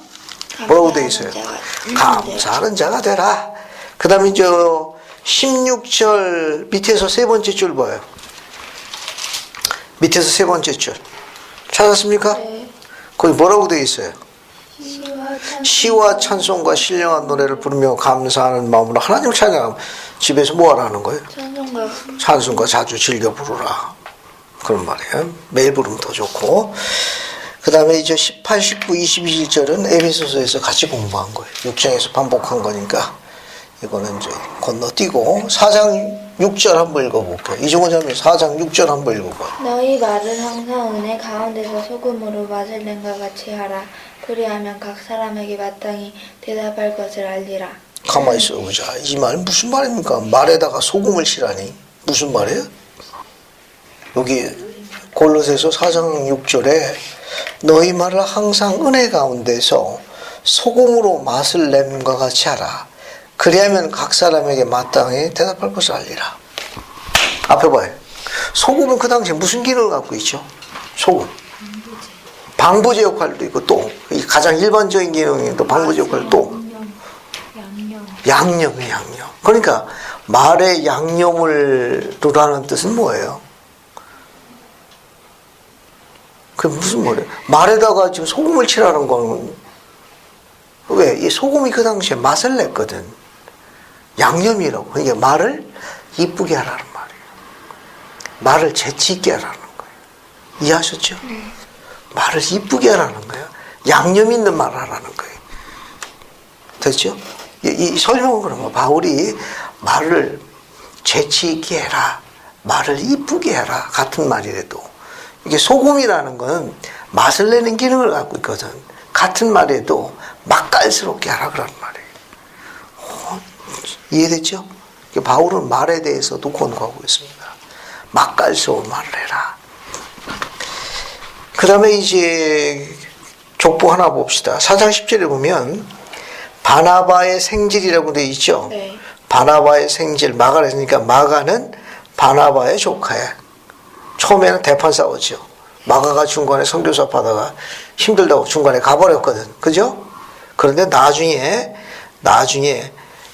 뭐라고 되어 있어요? 감사하는 자가 되라. 그 다음에 이제 16절 밑에서 세 번째 줄 봐요. 밑에서 세 번째 줄 찾았습니까? 네. 거기 뭐라고 되어 있어요? 시와 찬송과 신령한 노래를 부르며 감사하는 마음으로 하나님을 찬양하면 집에서 뭐 하라는 거예요? 찬송가 자주 즐겨 부르라. 그런 말이에요. 매일 부르면 더 좋고. 그 다음에 이제 18, 19, 22절은 에베소서에서 같이 공부한 거예요. 6장에서 반복한 거니까 이거는 이제 건너뛰고 4장 6절 한번 읽어볼게요. 이종원 자매 4장 6절 한번 읽어봐요. 너희 말을 항상 은혜 가운데서 소금으로 맛을 낸 것 같이 하라. 그리하면 각 사람에게 마땅히 대답할 것을 알리라. 가만히 있어보자. 이 말 무슨 말입니까? 말에다가 소금을 칠하니 무슨 말이에요? 여기 골로새서 4장 6절에 너희 말을 항상 은혜 가운데서 소금으로 맛을 냄과 같이 하라. 그리하면 각 사람에게 마땅히 대답할 것을 알리라. 앞에 봐요. 소금은 그 당시에 무슨 기능을 갖고 있죠? 소금. 방부제 역할도 있고 또 가장 일반적인 기능이 또 방부제 역할 또 양념이에요. 양념. 그러니까 말에 양념을 두라는 뜻은 뭐예요? 그게 무슨 말이에요? 말에다가 지금 소금을 칠하는 건 왜? 이 소금이 그 당시에 맛을 냈거든. 양념이라고. 그러니까 말을 이쁘게 하라는 말이에요. 말을 재치 있게 하라는 거예요. 이해하셨죠? 말을 이쁘게 하라는 거예요. 양념 있는 말을 하라는 거예요. 됐죠? 이 설명은 그런 거. 바울이 말을 재치 있게 해라. 말을 이쁘게 해라. 같은 말이라도. 이게 소금이라는 건 맛을 내는 기능을 갖고 있거든. 같은 말에도 맛깔스럽게 하라 그런 말이에요. 이해됐죠? 바울은 말에 대해서도 권고하고 있습니다. 맛깔스러운 말을 해라. 그 다음에 이제 족보 하나 봅시다. 4장 10절에 보면 바나바의 생질이라고 되어 있죠. 네. 바나바의 생질, 마가를 했으니까 마가는 바나바의 조카야. 처음에는 대판 싸웠죠. 마가가 중간에 선교사 하다가 힘들다고 중간에 가버렸거든. 그죠? 그런데 나중에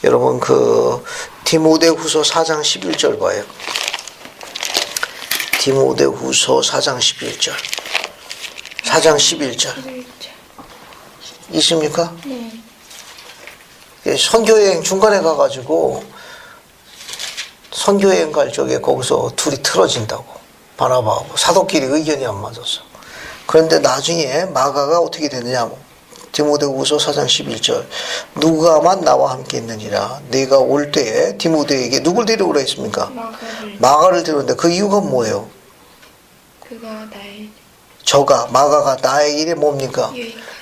여러분 그 디모데후서 4장 11절 봐요. 디모데후서 4장 11절. 4장 11절. 있습니까? 네. 선교여행 중간에 가가지고 선교여행 갈 적에 거기서 둘이 틀어진다고. 바나바하고 사도끼리 의견이 안 맞았어. 그런데 나중에 마가가 어떻게 되느냐? 디모데후서 4장 11절. 누가만 나와 함께 있느니라. 내가 올 때에 디모데에게 누굴 데려오라 했습니까? 마가를 데려오는데 그 이유가 뭐예요? 그가 나의 마가가 나의 일에 뭡니까?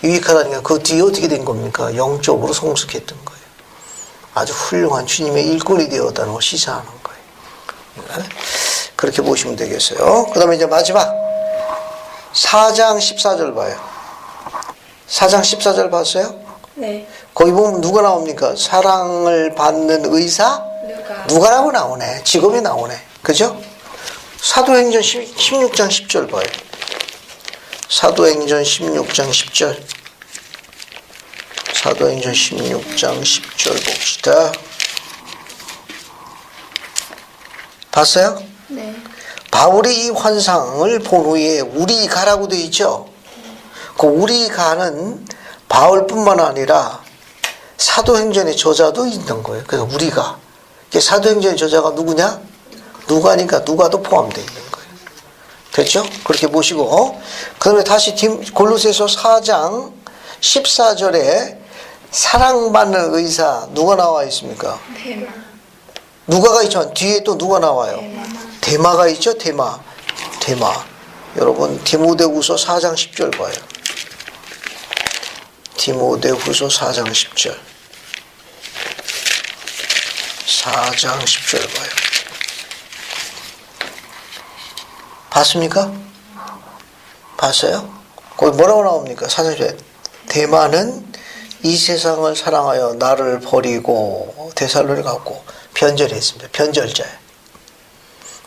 유익하다니까. 그 뒤에 어떻게 된 겁니까? 영적으로 성숙했던 거예요. 아주 훌륭한 주님의 일꾼이 되었다는 걸 시사하는 거예요. 그렇게 보시면 되겠어요. 그 다음에 이제 마지막 4장 14절 봐요. 4장 14절 봤어요? 네. 거기 보면 누가 나옵니까? 사랑을 받는 의사? 누가라고 나오네. 직업이 나오네. 그죠? 사도행전 16장 10절 봐요. 사도행전 16장 10절. 사도행전 16장 10절 봅시다. 봤어요? 네. 바울이 이 환상을 본 후에 우리 가라고 되어 있죠. 그 우리 가는 바울뿐만 아니라 사도행전의 저자도 있는 거예요. 그래서 우리가 사도행전의 저자가 누구냐? 누가니까 누가도 포함되어 있는 거예요. 됐죠? 그렇게 보시고 그 다음에 다시 골로새서 4장 14절에 사랑받는 의사 누가 나와 있습니까? 대마. 누가가 있죠. 뒤에 또 누가 나와요? 데마가 있죠. 데마. 여러분 디모데후서 4장 10절 봐요. 디모데후서 4장 10절. 4장 10절 봐요. 봤습니까? 봤어요? 거기 뭐라고 나옵니까? 4장 10절. 데마는 이 세상을 사랑하여 나를 버리고 데살로를 갔고 변절했습니다. 변절자예요.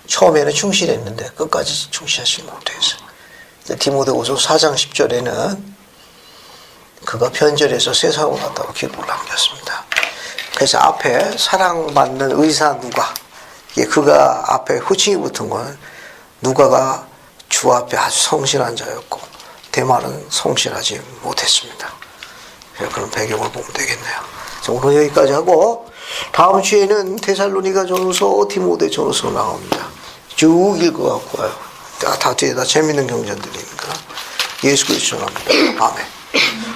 처음에는 충실했는데 끝까지 충실하지 못해서 디모데후서 4장 10절에는 그가 변절해서 세상으로 갔다고 기록을 남겼습니다. 그래서 앞에 사랑받는 의사 누가, 그가 앞에 후칭이 붙은 건 누가가 주 앞에 아주 성실한 자였고 데마는 성실하지 못했습니다. 그런 배경을 보면 되겠네요. 오늘 여기까지 하고 다음 주에는 데살로니가 전후서, 디모데 전후서 나옵니다. 쭉 읽어갖고 와요. 다 뒤에다 재밌는 경전들이니까. 예수 그리스도 나옵니다. 아멘.